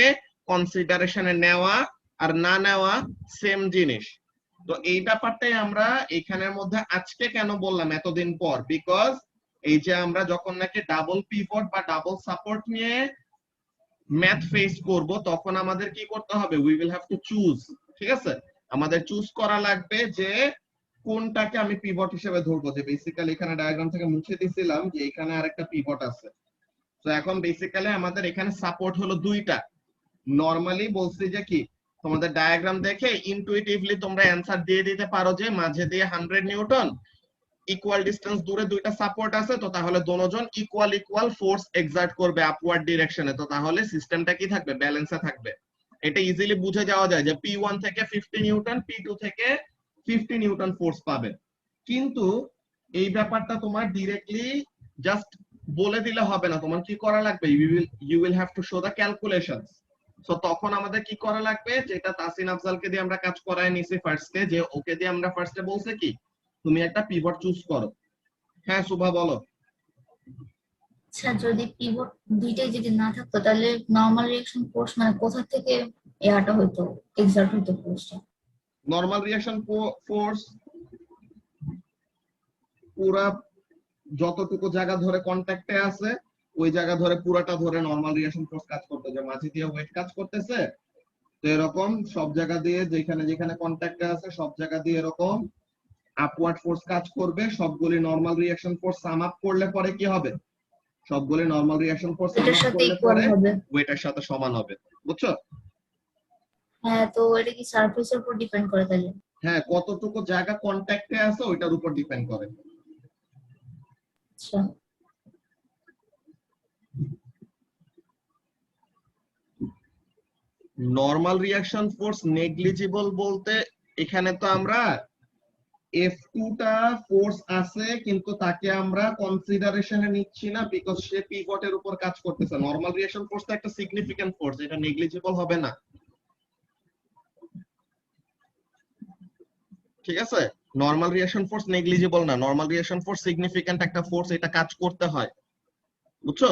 কনসিডারেশনে নেওয়া আর না নেওয়া সেম জিনিস। তো এই ব্যাপারটাই আমরা এখানের মধ্যে আজকে কেন বললাম এতদিন পর, বিকজ এই যে আমরা যখন নাকি ডাবল পিভট বা ডাবল সাপোর্ট নিয়ে ম্যাথ ফেস করব, তখন আমাদের কি করতে হবে, we will have to choose. ঠিক আছে, আমাদের চুজ করা লাগবে যে কোনটাকে আমি পিভট হিসেবে ধরবো। যে বেসিক্যালি এখানে ডায়াগ্রাম থেকে মুছে দিয়েছিলাম যে এখানে আরেকটা পিভট আছে। তো এখন বেসিক্যালি আমাদের এখানে সাপোর্ট হলো দুইটা। নরমালি বলছি যে কি, তোমাদের ডায়াগ্রাম দেখে ইনটুইটিভলি তোমরা অ্যানসার দিয়ে দিতে পারো যে মাঝে দিয়ে 100 নিউটন, ইকুয়াল ডিসটেন্স দূরে দুইটা সাপোর্ট আছে, তো তাহলে দুজন ইকুয়াল ইকুয়াল ফোর্স এক্সার্ট করবে আপওয়ার্ড ডিরেকশনে। তো তাহলে সিস্টেমটা কি থাকবে, ব্যালেন্সে থাকবে। এটা ইজিলি বুঝে যাওয়া যায় যে P1 থেকে 50 নিউটন, P2 থেকে 50 নিউটন ফোর্স পাবে। কিন্তু এই ব্যাপারটা তোমার ডিরেক্টলি জাস্ট বলে দিলে হবে না, তোমার কি করা লাগবে, you will have to show the calculations. So তখন আমাদের কি করা লাগবে, যেটা তাসিন আফজালকে দিয়ে আমরা কাজ করায় নিছি ফার্স্টে, যে ওকে দিয়ে আমরা ফার্স্টে বলছে কি, তুমি একটা পিভট চুজ করো। হ্যাঁ শুভা বলো। আচ্ছা, যদি পিভট দুইটাই যদি না থাকতো তাহলে নরমাল রিঅ্যাকশন ফোর্স মানে কোথা থেকে এয়াটা হইতো, এক্সার্ট হইতো ফোর্সটা? নরমাল রিঅ্যাকশন ফোর্স পুরা যতটুকু জায়গা ধরে কন্ট্যাক্টে আছে, ওই জায়গা ধরে পুরাটা ধরে নরমাল রিঅ্যাকশন ফোর্স কাজ করতে, যে মাঝে দিয়ে ওয়েট কাজ করতেছে, তো এরকম সব জায়গা দিয়ে যেখানে যেখানে কন্ট্যাক্টে আছে সব জায়গা দিয়ে এরকম আপওয়ার্ড ফোর্স কাজ করবে। সবগুলি normal reaction force sum up করলে পরে কি হবে, সবগুলি নরমাল রিঅ্যাকশন ফোর্স সাম এটার আপ সাথে করলে ইকুয়াল পরে হবে। ওয়েটের সাথে সমান হবে। বুঝছো? হ্যাঁ, তো এটা কি সারফেসের উপর ডিপেন্ড করে তাহলে? হ্যাঁ, কতটুকু জায়গা কন্ট্যাক্টে আছে ওইটার উপর ডিপেন্ড করে। আচ্ছা, নরমাল রিঅ্যাকশন ফোর্স নেগলিজিবল বলতে এখানে তো আমরা F2 টা ফোর্স আছে কিন্তু তাকে আমরা কনসিডারেশনে নিচ্ছি না, বিকজ সে পিভটের উপর কাজ করতেছে। নরমাল রিঅ্যাকশন ফোর্স তো একটা সিগনিফিক্যান্ট ফোর্স, এটা নেগলিজিবল হবে না। ঠিক আছে, নরমাল রিঅ্যাকশন ফোর্স নেগলিজিবল না, নরমাল রিঅ্যাকশন ফোর্স সিগনিফিক্যান্ট একটা ফোর্স, এটা কাজ করতে হয়। বুঝছো?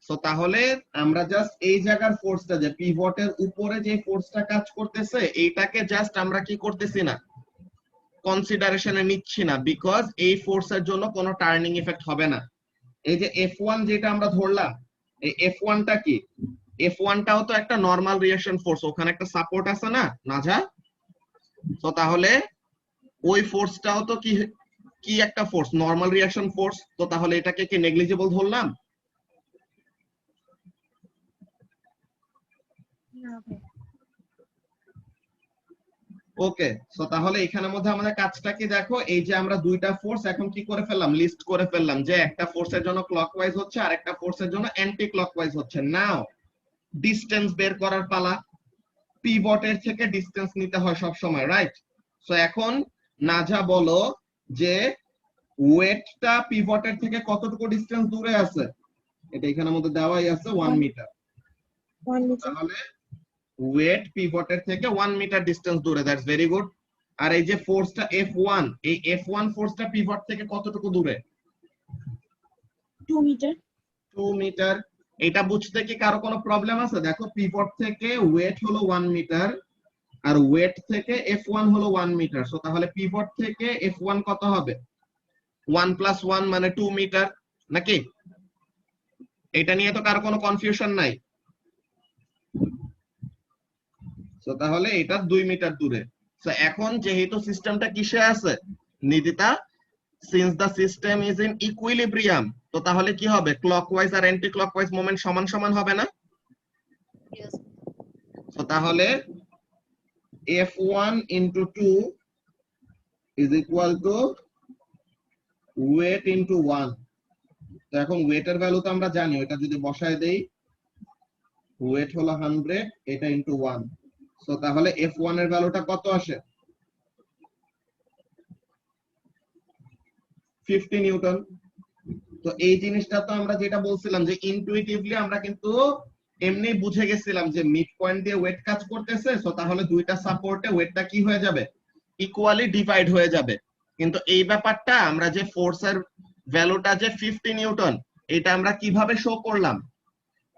সো তাহলে আমরা জাস্ট এই জায়গার ফোর্সটা, যে পিভটের উপরে যে ফোর্সটা কাজ করতেছে, এইটাকে জাস্ট আমরা কি করতেছি না, কনসিডারেশনে নিচ্ছি না, বিকজ এই ফোর্সের জন্য কোনো টার্নিং ইফেক্ট হবে না। এই যে F1 যেটা আমরা ধরলাম, এই F1 টা কি, F1 টাও তো একটা নরমাল রিঅ্যাকশন ফোর্স, ওখানে একটা সাপোর্ট আছে না নাজা? তো তাহলে ওই ফোর্সটাও তো কি কি একটা ফোর্স, নরমাল রিঅ্যাকশন ফোর্স। তো তাহলে এটাকে কি নেগলিজিবল ধরলাম? ওকে, সো তাহলে এখানের মধ্যে আমাদের কাজটা কি দেখো, এই যে আমরা দুইটা ফোর্স এখন কি করে ফেললাম, লিস্ট করে ফেললাম, যে একটা ফোর্সের জন্য ক্লকওয়াইজ হচ্ছে আর একটা ফোর্সের জন্য অ্যান্টি ক্লকওয়াইজ হচ্ছে। নাও ডিসটেন্স বের করার পালা। পিভটের থেকে ডিসটেন্স নিতে হয় সব সময়, রাইট? সো এখন নাজা বলো যে ওয়েটটা পিভটের থেকে কতটুকু ডিসটেন্স দূরে আছে? এটা এখানের মধ্যে দেওয়াই আছে 1 মিটার। তাহলে ওয়েট পিভটের থেকে 1 মিটার ডিসটেন্স দূরে, দ্যাটস ভেরি গুড। আর এই যে ফোর্সটা F1, এই F1 ফোর্সটা পিভট থেকে কতটুকু দূরে? 2 মিটার। 2 মিটার। এটা বুঝতে কি কারো কোনো প্রবলেম আছে? দেখো পিভট থেকে ওয়েট হলো 1 মিটার আর ওয়েট থেকে F1 হলো 1 মিটার। সো তাহলে পিভট থেকে F1 কত হবে? 1 + 1 মানে 2 মিটার, নাকি? এটা নিয়ে তো কারো কোনো কনফিউশন নাই। সো তাহলে এটা 2 মিটার দূরে। সো এখন যেহেতু সিস্টেমটা কিসে আছে Nidita, since the system is in equilibrium, তো তাহলে কি হবে, ক্লকওয়াইজ আর অ্যান্টি ক্লকওয়াইজ মোমেন্ট সমান সমান হবে না? তো তাহলে F1 into 2 is equal to weight into 1। তো এখন ওয়েটের ভ্যালু তো আমরা জানি, ওটা যদি বসায় দেই, ওয়েট হলো 100, এটা ইনটু 1। সো তাহলে F1 এর ভ্যালুটা কত আসে? 50 নিউটন। তো এই জিনিসটা তো আমরা যেটা বলছিলাম যে ইনটুইটিভলি আমরা কিন্তু এমনি বুঝে গেছিলাম যে মিড পয়েন্ট দিয়ে ওয়েট কাজ করতেছে, সো তাহলে দুইটা সাপোর্টে ওয়েটটা কি হয়ে যাবে, ইকুয়ালি ডিভাইড হয়ে যাবে। কিন্তু এই ব্যাপারটা আমরা যে ফোর্সের ভ্যালুটা যে 50 নিউটন, এটা আমরা কিভাবে শো করলাম,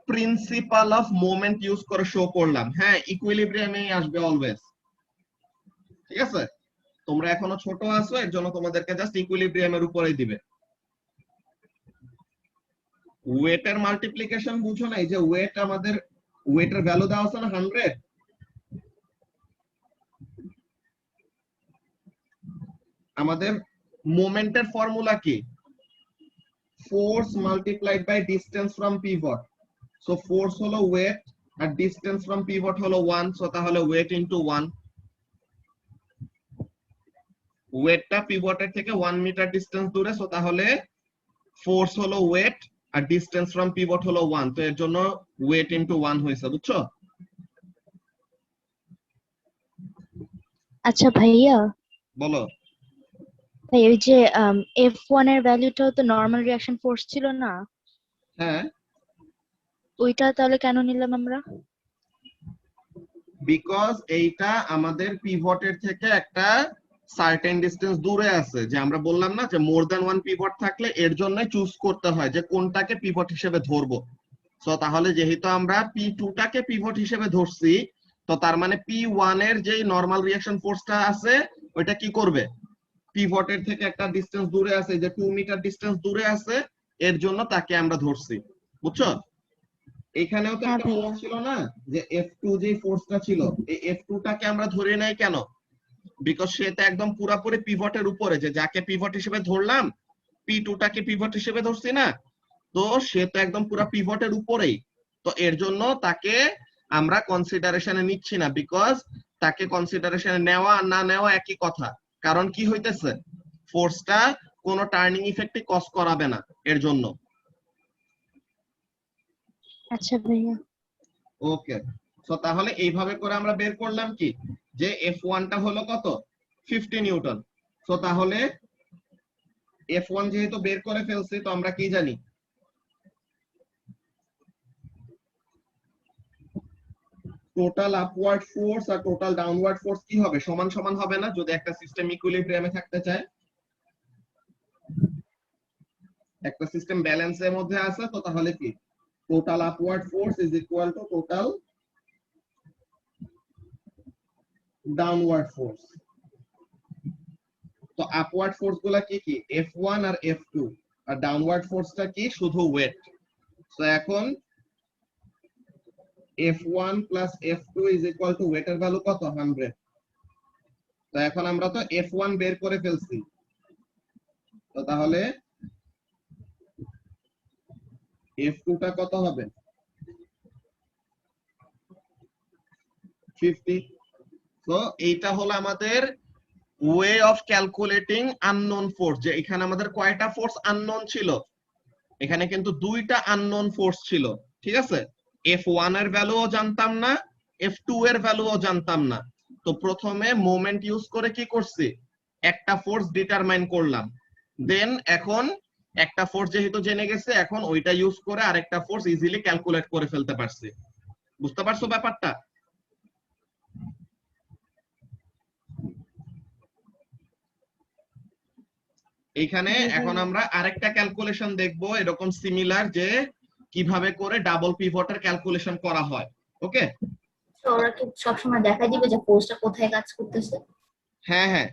প্রিন্সিপাল অফ মোমেন্ট ইউজ করে শো করলাম। হ্যাঁ, ইকুইলিব্রিয়ামেই আসবে অলওয়েজ, ঠিক আছে? তোমরা এখনো ছোট আছো, এর জন্য তোমাদেরকে জাস্ট ইকুইলিব্রিয়ামের উপরেই দিবে। ওয়েটের মাল্টিপ্লিকেশন বুঝো না, এই যে ওয়েট, আমাদের ওয়েটের ভ্যালু দেওয়া আছে না 100, আমাদের মোমেন্টের ফর্মুলা কি, force multiplied by distance from pivot. So force হলো ওয়েট আর ডিসটেন্স ফ্রম পিভট হলো 1, সো তাহলে ওয়েট ইনটু 1। ওয়েটটা পিভটের থেকে 1 মিটার ডিসটেন্স দূরে, সো তাহলে ফোর্স হলো ওয়েট আর ডিসটেন্স ফ্রম পিভট হলো 1, তো এর জন্য ওয়েট ইনটু 1 হয়েছে, বুঝছো? আচ্ছা ভাইয়া, বলো। ভাই ওই যে F1 এর ভ্যালুটাও তো নরমাল রিঅ্যাকশন ফোর্স ছিল না? হ্যাঁ, ওইটা তাহলে কেন নিলাম আমরা? বিকজ এইটা আমাদের পিভটের থেকে একটা সার্টেন ডিসটেন্স দূরে আছে, যে আমরা বললাম না যে মোর দ্যান 1 পিভট থাকলে এর জন্য চুজ করতে হয় যে কোনটাকে পিভট হিসেবে ধরবো। সো তাহলে যেহেতু আমরা P2 টাকে পিভট হিসেবে ধরছি, তো তার মানে P1 এর যে নরমাল রিঅ্যাকশন ফোর্সটা আছে ওইটা কি করবে, পিভটের থেকে একটা ডিসটেন্স দূরে আছে, যে 2 মিটার ডিসটেন্স দূরে আছে, এর জন্য তাকে আমরা ধরছি, বুঝছো? এখানেও তো একটা ফোর্স ছিল না, যে F2 যে ফোর্সটা ছিল, এই F2 টাকে আমরা ধরে নাই কেন, বিকজ সেটা একদম পুরাপুরি পিভটের উপরে, যে যাকে পিভট হিসেবে ধরলাম, P2 টাকে পিভট হিসেবে ধরছি না, তো সে তো একদম পুরো পিভটের উপরেই, তো এর জন্য তাকে আমরা কনসিডারেশনে নিচ্ছি না, বিকজ তাকে কনসিডারেশনে নেওয়া আর না নেওয়া একই কথা। কারণ কি হইতেছে, ফোর্সটা কোনো টার্নিং ইফেক্টই কজ করাবে না এর জন্য। আচ্ছা ভাইয়া। ওকে, সো তাহলে এইভাবে করে আমরা বের করলাম কি, যে F1 টা হলো কত, 50 নিউটন। সো তাহলে F1 যেহেতু বের করে ফেলছি, তো আমরা কি জানি, টোটাল আপওয়ার্ড ফোর্স আর টোটাল ডাউনওয়ার্ড ফোর্স কি হবে, সমান সমান হবে না যদি একটা সিস্টেম ইকুইলিব্রিয়ামে থাকতে চায়? একটা সিস্টেম ব্যালেন্সের মধ্যে আছে, তো তাহলে কি, total upward force is equal to total downward force. তো আপওয়ার্ড ফোর্স গুলা কি কি, F1 আর F2, আর ডাউনওয়ার্ড ফোর্সটা কি, শুধু ওয়েট। তো এখন F1 plus F2 is equal to ওয়েটের ভ্যালু কত, 100। তো এখন আমরা তো F1 বের করে ফেলছি, তো তাহলে F2 টা কত হবে, 50। তো এইটা হলো আমাদের way of calculating unknown force, যে এখানে আমাদের কয়টা ফোর্স আননোন ছিল, এখানে কিন্তু দুইটা আননোন ফোর্স ছিল, ঠিক আছে? F1 এর ভ্যালুও জানতাম না, F2 এর ভ্যালুও জানতাম না। তো প্রথমে মোমেন্ট ইউজ করে কি করছি, একটা ফোর্স ডিটারমাইন করলাম, দেন এখন একটা ফোর্স যেহেতু জেনে গেছে, এখন ওইটা ইউজ করে আরেকটা ফোর্স ইজিলি ক্যালকুলেট করে ফেলতে পারছি। বুঝতে পারছো ব্যাপারটা? এইখানে এখন আমরা আরেকটা ক্যালকুলেশন দেখব এরকম সিমিলার, যে কিভাবে করে ডাবল পিভটের ক্যালকুলেশন করা হয়। ওকে, তো ওরা কি সবসময় দেখা দিবে যে ফোর্সটা কোথায় কাজ করতেছে? হ্যাঁ হ্যাঁ,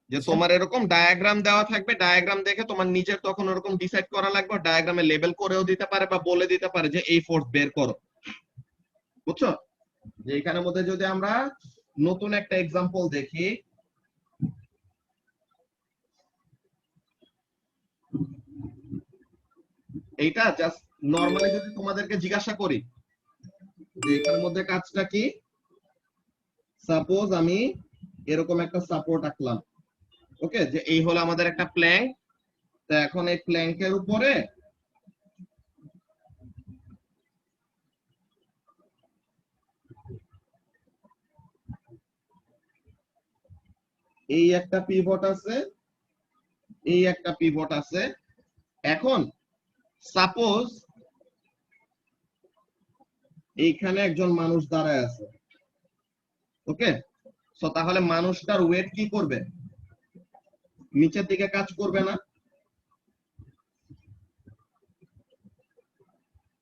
যে তোমার এরকম ডায়াগ্রাম দেওয়া থাকবে, ডায়াগ্রাম দেখে তোমার নিজের তখন ওরকম ডিসাইড করা লাগবে, ডায়াগ্রামে লেবেল করেও দিতে পারে বা বলে দিতে পারে যে এই ফোর্স বের করো, বুঝছো? যে এখানের মধ্যে যদি আমরা নতুন একটা এক্সাম্পল দেখি, এইটা জাস্ট নরমালি যদি তোমাদেরকে জিজ্ঞাসা করি যে এখানের মধ্যে কাজটা কি, সাপোজ আমি এরকম একটা সাপোর্ট আঁকলাম, ওকে, যে এই হলো আমাদের একটা প্ল্যাঙ্ক। তো এখন এই প্ল্যাঙ্কের উপরে এই একটা পিভট আছে, এই একটা পিভট আছে। এখন সাপোজ এইখানে একজন মানুষ দাঁড়ায় আছে, ওকে। সো তাহলে মানুষটার ওয়েট কি করবে? নিচের দিকে কাজ করবে না?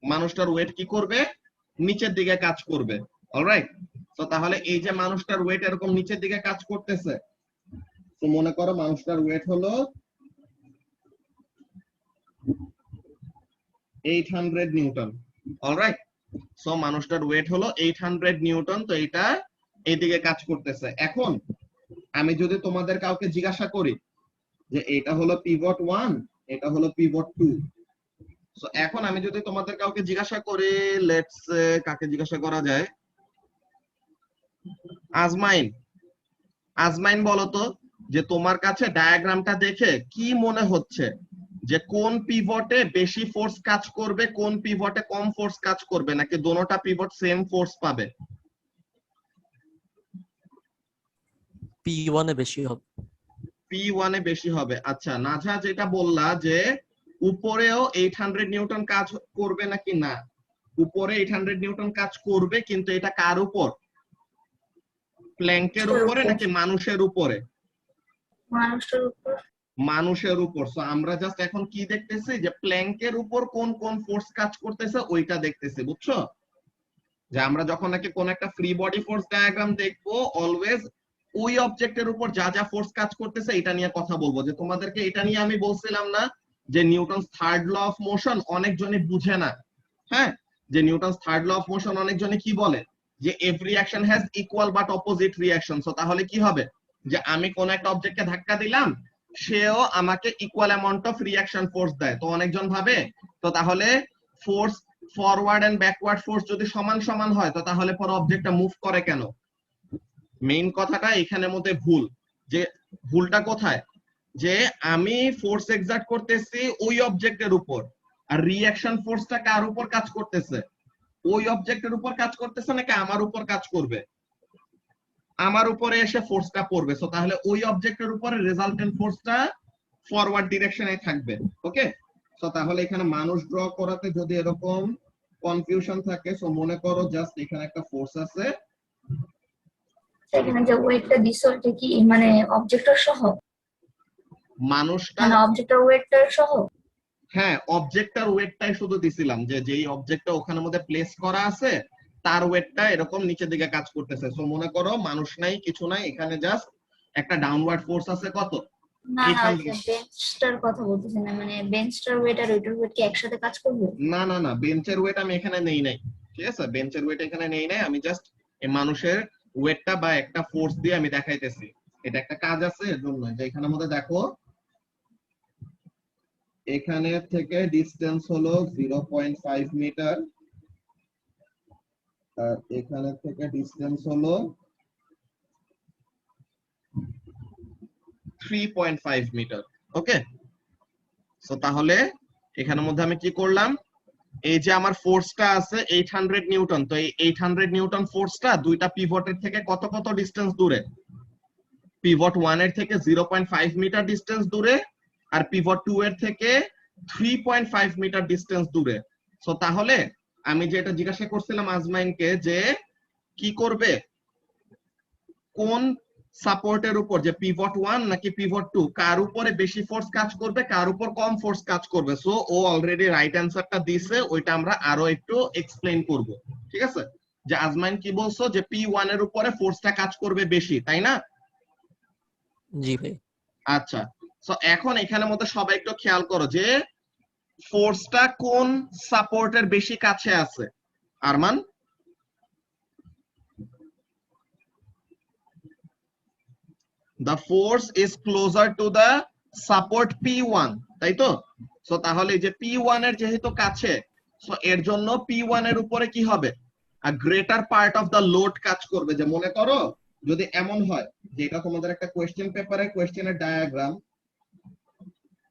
মানুষটার ওয়েট কি করবে? নিচের দিকে কাজ করবে। অলরাইট। তো তাহলে এই যে মানুষটার ওয়েট এরকম নিচের দিকে কাজ করতেছে, তো মনে করো মানুষটার ওয়েট হলো 800 নিউটন। অলরাইট। সো মানুষটার ওয়েট হলো 800 নিউটন। তো এটা এইদিকে কাজ করতেছে। এখন আমি যদি তোমাদের কাউকে জিজ্ঞাসা করি যে এটা হলো পিভট 1, এটা হলো পিভট 2, সো এখন আমি যদি তোমাদের কাউকে জিজ্ঞাসা করি, লেটস কাকে জিজ্ঞাসা করা যায়, আজমাইন, আজমাইন বলো তো যে তোমার কাছে ডায়াগ্রামটা দেখে কি মনে হচ্ছে যে কোন পিভটে বেশি ফোর্স কাজ করবে, কোন পিভটে কম ফোর্স কাজ করবে, নাকি দোনোটা পিভট সেম ফোর্স পাবে? P1 এ বেশি হবে। P1 এ বেশি হবে। আচ্ছা, নাজা যেটা বললা যে উপরেও 800 নিউটন কাজ করবে নাকি না, উপরে 800 নিউটন কাজ করবে, কিন্তু এটা কার উপর? প্ল্যাঙ্কের উপরে নাকি মানুষের উপরে? মানুষের উপর। মানুষের উপর। সো আমরা জাস্ট এখন কি দেখতেছি যে প্ল্যাঙ্কের উপর কোন কোন ফোর্স কাজ করতেছে ওইটা দেখতেছি, বুঝছো? যে আমরা যখন নাকি কোন একটা ফ্রি বডি ফোর্স ডায়াগ্রাম দেখবো, অলওয়েজ ওই অবজেক্টের উপর যা যা ফোর্স কাজ করতেছে এটা নিয়ে কথা বলবো। যে তোমাদেরকে এটা নিয়ে আমি বলছিলাম না যে Newton's third law of motion অনেকজনই বুঝে না, হ্যাঁ, যে Newton's third law of motion অনেকজনই কি বলে যে every action has equal but opposite reaction. So তাহলে কি হবে যে আমি কোন একটা অবজেক্টকে ধাক্কা দিলাম, সেও আমাকে equal amount of reaction force দেয়। তো অনেকজন ভাবে তো তাহলে force forward and backward force যদি সমান সমান হয় তো তাহলে পরে অবজেক্টটা মুভ করে কেন? মেইন কথাটা এখানের মধ্যে ভুল। যে ভুলটা কোথায়? যে আমি ফোর্স এক্সার্ট করতেছি ওই অবজেক্টের উপর, আর রিঅ্যাকশন ফোর্সটা কার উপর কাজ করতেছে? ওই অবজেক্টের উপর কাজ করতেছে নাকি আমার উপর কাজ করবে? আমার উপরে এসে ফোর্সটা পড়বে। সো তাহলে ওই অবজেক্টের উপরে রেজাল্টেন্ট ফোর্সটা ফরওয়ার্ড ডিরেকশনে থাকবে, ওকে। সো তাহলে এখানে মানুষ ড্র করাতে যদি এরকম কনফিউশন থাকে, সো মনে করো জাস্ট এখানে একটা ফোর্স আছে, সেখানে যে ওয়েটটা দিছো এটা কি মানে অবজেক্টর সহ, মানুষটা, মানে অবজেক্টর ওয়েটটার সহ? হ্যাঁ, অবজেক্টটার ওয়েটটাই শুধু দিছিলাম, যে যেই অবজেক্টটা ওখানের মধ্যে প্লেস করা আছে তার ওয়েটটা এরকম নিচের দিকে কাজ করতেছে। সো মনে করো মানুষ নাই, কিছু নাই, এখানে জাস্ট একটা ডাউনওয়ার্ড ফোর্স আছে কত? না না, 800। বেঞ্চটার কথা বলতেছি না, মানে বেঞ্চটার ওয়েট আর ওইটার ওয়েট কি একসাথে কাজ করবে? না না না, বেঞ্চের ওয়েট আমি এখানে নেই নাই, ঠিক আছে, বেঞ্চের ওয়েট এখানে নেই নাই। আমি জাস্ট এই মানুষের ওয়েটটা বা একটা ফোর্স দিয়ে আমি দেখাইতেছি। এটা একটা কাজ আছে এর জন্য, যে এখানের মধ্যে দেখো এখানে থেকে ডিসটেন্স হলো 0.5 মিটার, আর এখানে থেকে ডিসটেন্স হলো 3.5 মিটার, ওকে। সো তাহলে এখানের মধ্যে আমি কি করলাম, এই যে আমার ফোর্সটা আছে 800 নিউটন, তো এই 800 নিউটন ফোর্সটা দুইটা পিভটের থেকে কত কত ডিসটেন্স দূরে? পিভট 1 এর থেকে 0.5 মিটার ডিসটেন্স দূরে, আর পিভট 2 এর থেকে 3.5 মিটার ডিসটেন্স দূরে। সো তাহলে আমি যেটা জিজ্ঞাসা করছিলাম আজমাইনকে যে কি করবে, কোন সাপোর্টের উপর, যে পিভট 1 নাকি পিভট 2, কার উপরে বেশি ফোর্স কাজ করবে, কার উপর কম ফোর্স কাজ করবে? সো ও অলরেডি রাইট অ্যান্সারটা দিছে, ওইটা আমরা আরো একটু এক্সপ্লেইন করব, ঠিক আছে। যে আজমাইন কি বলছো যে P1 এর উপরে ফোর্সটা কাজ করবে বেশি, তাই না? জি ভাই। আচ্ছা, সো এখন এখানের মধ্যে সবাই একটু খেয়াল করো যে ফোর্সটা কোন সাপোর্টের বেশি কাছে আছে। Arman, the force is closer to the support P1, তাই তো? সো তাহলে এই যে P1 এর যেহেতু কাছে, সো এর জন্য P1 এর উপরে কি হবে, a greater part of the load কাজ করবে। যে মনে করো যদি এমন হয় যে এটা তোমাদের একটা কোশ্চেন পেপারে কোশ্চেনের ডায়াগ্রাম,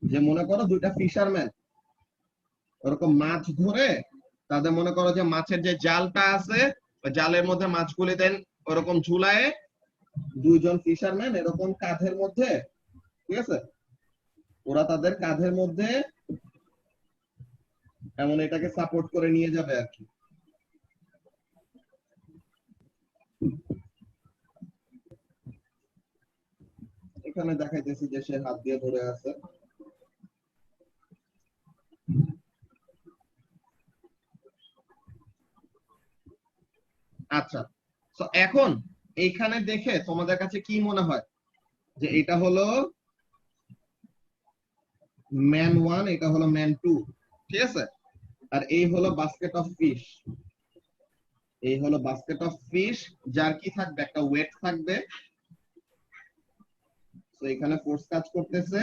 যে মনে করো দুইটা ফিশারম্যান ওরকম মাছ ধরে, তাদের মনে করো যে মাছের যে জালটা আছে ওই জালের মধ্যে মাছগুলি দেন ওরকম ঝুলায় দুইজন ফিশারম্যান এরকম কাঁধের মধ্যে, ঠিক আছে, ওরা তাদের কাঁধের মধ্যে এমন এটাকে সাপোর্ট করে নিয়ে যাবে আর কি। এখানে দেখাইতেছি যে সে হাত দিয়ে ধরে আছে। আচ্ছা, তো এখন এইখানে দেখে তোমাদের কাছে কি মনে হয় যে এটা হলো ম্যান 1, এটা হলো ম্যান 2, ঠিক আছে, আর এই হলো বাস্কেট অফ ফিশ, এই হলো বাস্কেট অফ ফিশ, যার কি থাকবে, একটা ওয়েট থাকবে। তো এখানে ফোর্স কাজ করতেছে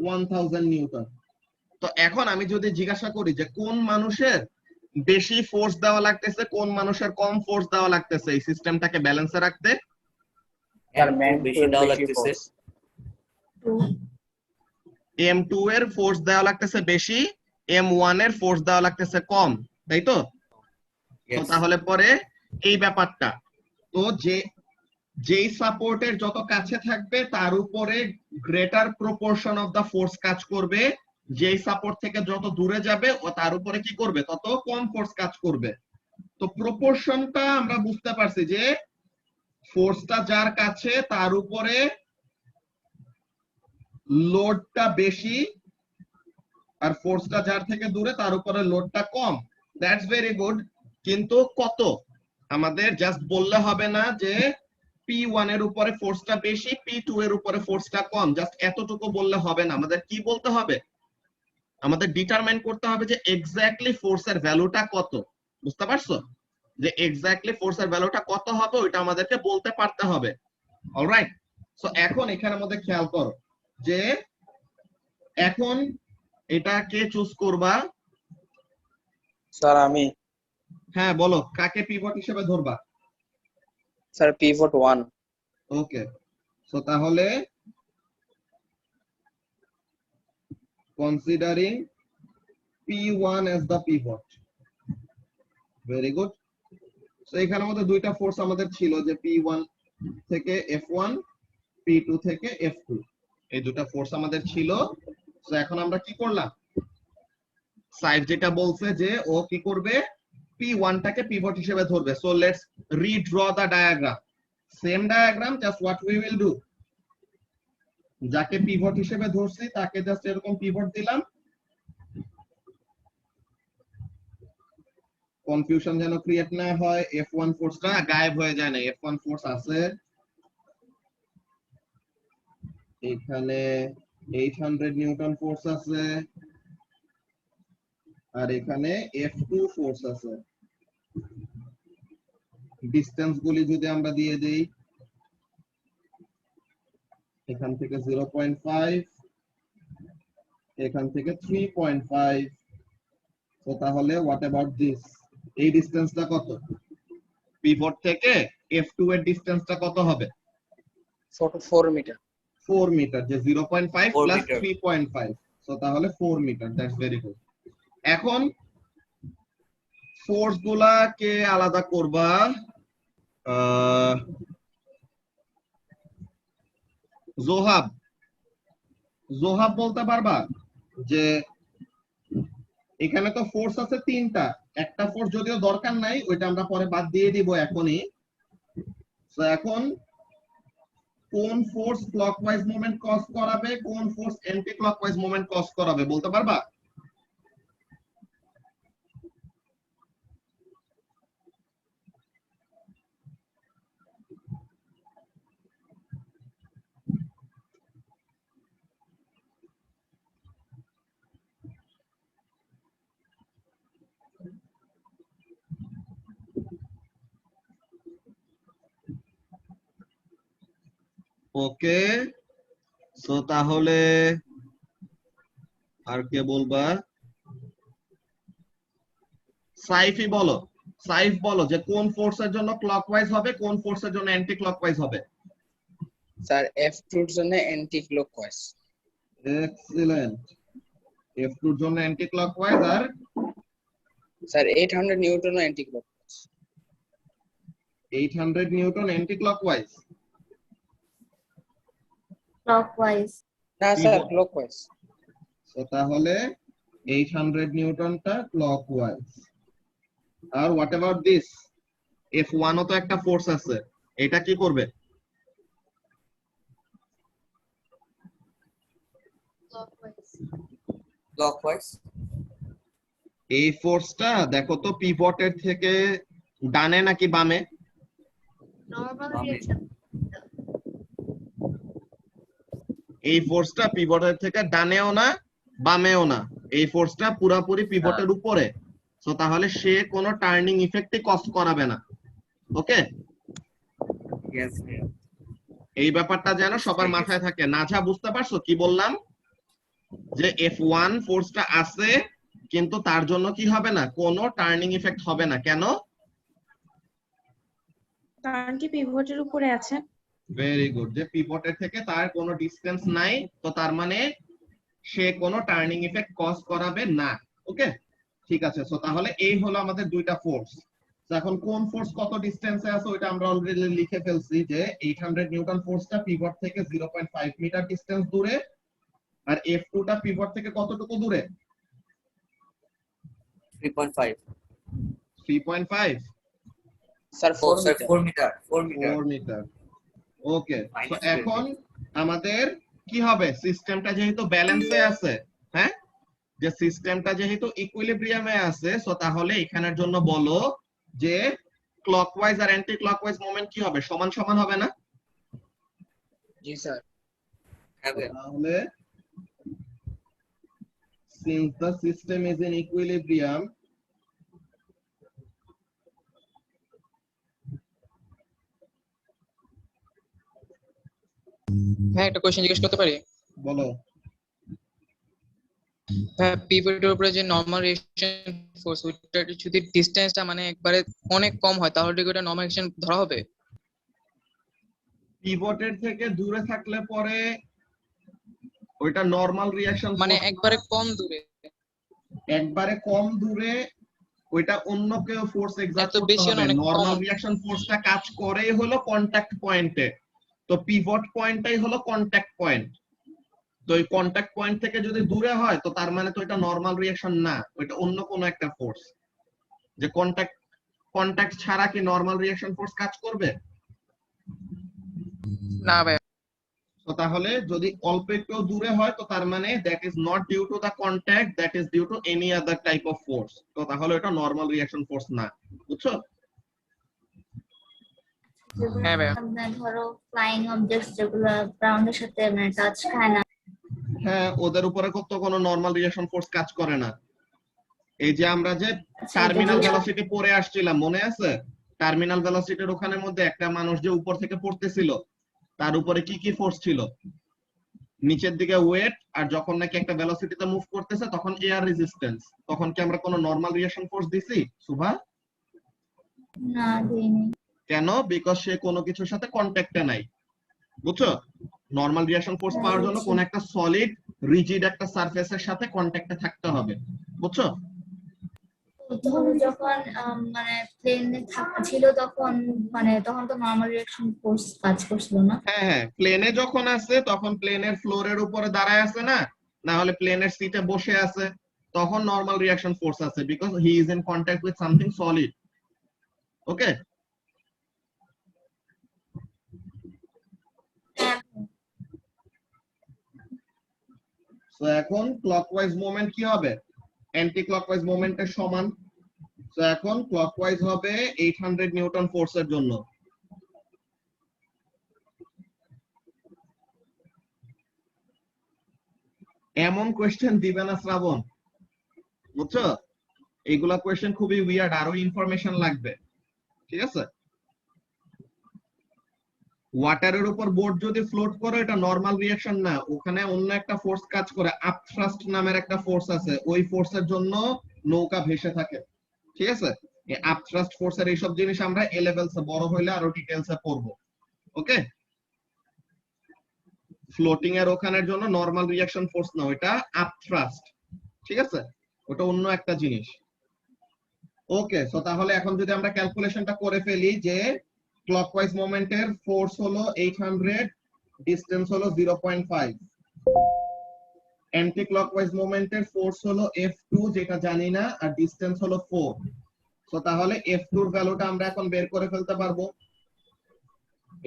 1000 নিউটন। তো এখন আমি যদি জিজ্ঞাসা করি যে কোন মানুষের বেশি ফোর্স দেওয়া লাগতেছে, কোন মানুষের কম ফোর্স দেওয়া লাগতেছে এই সিস্টেমটাকে ব্যালেন্সে রাখতে, স্যার ম্যান বেশি দেওয়া লাগতেছে। M2 এর ফোর্স দেওয়া লাগতেছে বেশি, M1 এর ফোর্স দেওয়া লাগতেছে কম, তাই তো? তো তাহলে পরে এই ব্যাপারটা, তো যেই সাপোর্টের যত কাছে থাকবে তার উপরে greater proportion of the force কাজ করবে, যেই সাপোর্ট থেকে যত দূরে যাবে ও তার উপরে কি করবে, তত কম ফোর্স কাজ করবে। তো প্রপোর্শনটা আমরা বুঝতে পারছি যে ফোর্সটা যার কাছে তার উপরে লোডটা বেশি, আর ফোর্সটা যার থেকে দূরে তার উপরে লোডটা কম। That's very good. কিন্তু কত, আমাদের জাস্ট বললে হবে না যে P1 এর উপরে ফোর্সটা বেশি, P2 এর উপরে ফোর্সটা কম, জাস্ট এতটুকু বললে হবে না। আমাদের কি বলতে হবে, আমাদের ডিটারমাইন করতে হবে যে এক্স্যাক্টলি ফোর্সের ভ্যালুটা কত। বুঝতে পারছো? যে এক্স্যাক্টলি ফোর্সের ভ্যালুটা কত হবে ওইটা আমাদেরকে বলতে পারতে হবে। অলরাইট, সো এখন এখানের মধ্যে খেয়াল করো যে এখন এটা কে চুজ করবা? স্যার আমি। হ্যাঁ বলো, কাকে পিভট হিসেবে ধরবা? Sir pivot 1। ওকে, সো তাহলে considering P1 as the pivot, very good. So এখানের মধ্যে দুইটা ফোর্স আমাদের ছিল, যে P1 থেকে F1, P2 থেকে F2, এই দুটা ফোর্স আমাদের ছিল। সো এখন আমরা কি করলাম, সাইড যেটা বলছে যে ও কি করবে, P1 টাকে পিভট হিসেবে ধরবে। So let's redraw the diagram, same diagram, just what we will do, যাকে পিভট হিসেবে ধরছি তাকে জাস্ট এরকম পিভট দিলাম, কনফিউশন যেন ক্রিয়েট না হয়। F1 ফোর্সটা গায়েব হয়ে যায় না, F1 ফোর্স আছে এখানে, 800 নিউটন ফোর্স আছে, আর এখানে F2 ফোর্স আছে। ডিসটেন্স গুলি যদি আমরা দিয়ে দেই, এখান থেকে 0.5, এখান থেকে 3.5, তো তাহলে হোয়াট অ্যাবাউট দিস, এই ডিসটেন্সটা কত, পিভট থেকে F2 এর ডিসটেন্সটা কত হবে? 4 মিটার। 4 মিটার, যে 0.5 4 প্লাস মিটার। 3.5, সো তাহলে 4 মিটার। That's very good. এখন ফোর্স গুলাকে আলাদা করবা, জোহাব, জোহাব বলতে পারবা যে এখানে তো ফোর্স আছে তিনটা, একটা ফোর্স যদিও দরকার নাই, ওইটা আমরা পরে বাদ দিয়ে দিব এখনই। তো এখন কোন ফোর্স ক্লকওয়াইজ মোমেন্ট কজ করাবে, কোন force anti clockwise moment cause করাবে বলতে পারবা? ওকে, সো তাহলে আর কে বলবা? সাইফই বলো, সাইফ বলো যে কোন ফোর্সের জন্য ক্লকওয়াইজ হবে, কোন ফোর্সের জন্য অ্যান্টি ক্লকওয়াইজ হবে। স্যার F2 এর জন্য অ্যান্টি ক্লকওয়াইজ। এক্সিলেন্ট, F2 এর জন্য অ্যান্টি ক্লকওয়াইজ, আর sir 800 newton anti clockwise. 800 newton anti clockwise. Clockwise. না স্যার ক্লকওয়াইজ। সো তাহলে 800 নিউটনটা ক্লকওয়াইজ। আর হোয়াট অ্যাবাউট দিস? F1 ও তো একটা ফোর্স আছে, এটা কি করবে? ক্লকওয়াইজ। এই ফোর্সটা দেখো তো পিভটের থেকে ডানে নাকি বামে? Normal reaction. এই ফোর্সটা পিভটের থেকে ডানেও না বামেও না, এই ফোর্সটা পুরাপুরি পিভটের উপরে। সো তাহলে সে কোনো টার্নিং ইফেক্টই কজ করাবে না। ওকে, এই ব্যাপারটা যেন সবার মাথায় থাকে। নাঝা বুঝতে পারছো কি বললাম? যে F1 ফোর্সটা আছে কিন্তু তার জন্য কি হবে না, কোনো টার্নিং ইফেক্ট হবে না। কেন? কারণ কি পিভটের উপরে আছে। ভেরি গুড, যে পিভটের থেকে তার কোনো ডিসটেন্স নাই, তো তার মানে সে কোনো টার্নিং ইফেক্ট কজ করাবে না। ওকে, ঠিক আছে। সো তাহলে এই হলো আমাদের দুইটা ফোর্স। এখন কোন ফোর্স কত ডিসটেন্সে আছে ওইটা আমরা অলরেডি লিখে ফেলছি, যে 800 নিউটন ফোর্সটা পিভট থেকে 0.5 মিটার ডিসটেন্স দূরে, আর F2 টা পিভট থেকে কতটুকু দূরে? 3.5। 3.5 স্যার 4 মিটার। 4 মিটার। ওকে, তো এখন আমাদের কি হবে? সিস্টেমটা যেহেতু ব্যালেন্সে আছে, হ্যাঁ, যে সিস্টেমটা যেহেতু ইকুইলিব্রিয়ামে আছে, সো তাহলে এখানের জন্য বলো যে ক্লকওয়াইজ আর অ্যান্টি ক্লকওয়াইজ মোমেন্ট কি হবে? সমান সমান হবে না? জি স্যার। তাহলে since the system is in equilibrium, হ্যাঁ একটা কোশ্চেন জিজ্ঞেস করতে পারি? বলো। হ্যাঁ, পিভটের উপরে যে নরমাল রিঅ্যাকশন ফোর্স, ওইটা যদি ডিসটেন্সটা মানে একবারে অনেক কম হয় তাহলে কি ওটা নরমাল রিঅ্যাকশন ধরা হবে? পিভটের থেকে দূরে থাকলে পরে ওইটা নরমাল রিঅ্যাকশন, মানে একবারে কম দূরে। একবারে কম দূরে ওইটা অন্য কেউ ফোর্স এক্সার্ট এত করতে বেশিও হবে। না, অনেক নরমাল কম। রিঅ্যাকশন ফোর্সটা কাজ করেই হলো কন্টাক্ট পয়েন্টে। তো পিভট পয়েন্টটাই হলো কন্টাক্ট পয়েন্ট। তো এই কন্টাক্ট পয়েন্ট থেকে যদি দূরে হয় তো তার মানে তো এটা নরমাল রিঅ্যাকশন না, ওইটা অন্য কোনো একটা ফোর্স। যে কন্টাক্ট ছাড়া কি নরমাল রিঅ্যাকশন ফোর্স কাজ করবে? না ভাই। তো তাহলে যদি অল্প একটু দূরে হয় তো তার মানে that is not due to the contact, that is due to any other type of force. তো তাহলে এটা নরমাল রিঅ্যাকশন ফোর্স না। বুঝছো? হ্যাঁ ভাই। আপনার ধরো ফ্লাইং অবজেক্টস যেগুলো গ্রাউন্ডের সাথে মানে টাচ খায় না, হ্যাঁ, ওদের উপরে তো কোনো নরমাল রিঅ্যাকশন ফোর্স কাজ করে না। এই যে আমরা যে টার্মিনাল ভেলোসিটি পড়ে আসছিলাম, মনে আছে? টার্মিনাল ভেলোসিটির ওখানের মধ্যে একটা মানুষ যে উপর থেকে পড়তেছিল, তার উপরে কি কি ফোর্স ছিল? নিচের দিকে ওয়েট, আর যখন নাকি একটা ভেলোসিটিতে মুভ করতেছে তখন এয়ার রেজিস্ট্যান্স। তখন কি আমরা কোনো নরমাল রিঅ্যাকশন ফোর্স দিছি সুভা? না দিইনি। কেন? বিকজ সে কোনো কিছুর সাথে কন্ট্যাক্টে নাই। বুঝছো? নরমাল রিঅ্যাকশন ফোর্স পাওয়ার জন্য কোন একটা সলিড রিজিড একটা সারফেসের সাথে কন্ট্যাক্টে থাকতে হবে। বুঝছো? ধরো যখন মানে প্লেনে ছিল তখন মানে তখন তো নরমাল রিঅ্যাকশন ফোর্স কাজ করছিল না। হ্যাঁ হ্যাঁ, প্লেনে যখন আছে তখন প্লেনের ফ্লোরের উপরে দাঁড়ায় আছে না, না হলে প্লেনের সিটে বসে আছে, তখন নরমাল রিঅ্যাকশন ফোর্স আছে because he is in contact with something solid. Okay, so এখন ক্লকওয়াইজ মোমেন্ট কি হবে? অ্যান্টি ক্লকওয়াইজ মোমেন্টের সমান। সো এখন ক্লকওয়াইজ হবে 800 নিউটন ফোর্সের জন্য। এমন কোয়েশ্চেন দিবে না শ্রাবণ, বুঝছো? এইগুলা কোয়েশ্চেন খুবই উইয়ার্ড, আরো ইনফরমেশন লাগবে। ঠিক আছে? ওয়াটারের উপর বোট যদি ফ্লোট করে এটা নরমাল রিঅ্যাকশন না, ওখানে অন্য একটা ফোর্স কাজ করে, আপথ্রাস্ট নামের একটা ফোর্স আছে, ওই ফোর্সের জন্য নৌকা ভেসে থাকে। ঠিক আছে, এই আপথ্রাস্ট ফোর্সের এইসব জিনিস আমরা এ লেভেলসে বড় হইলে আরো ডিটেইলসে পড়বো। ওকে, ফ্লোটিং এর ওখানের জন্য নরমাল রিঅ্যাকশন ফোর্স না, ওটা আপথ্রাস্ট। ঠিক আছে, ওটা অন্য একটা জিনিস। ওকে, সো তাহলে এখন যদি আমরা ক্যালকুলেশনটা করে ফেলি যে ক্লকওয়াইজ মোমেন্টের ফোর্স হলো 800, ডিসটেন্স হলো 0.5, অ্যান্টি ক্লকওয়াইজ মোমেন্টের ফোর্স হলো F2 যেটা জানি না, আর ডিসটেন্স হলো 4। সো তাহলে F2 এর ভ্যালুটা আমরা এখন বের করে ফেলতে পারবো,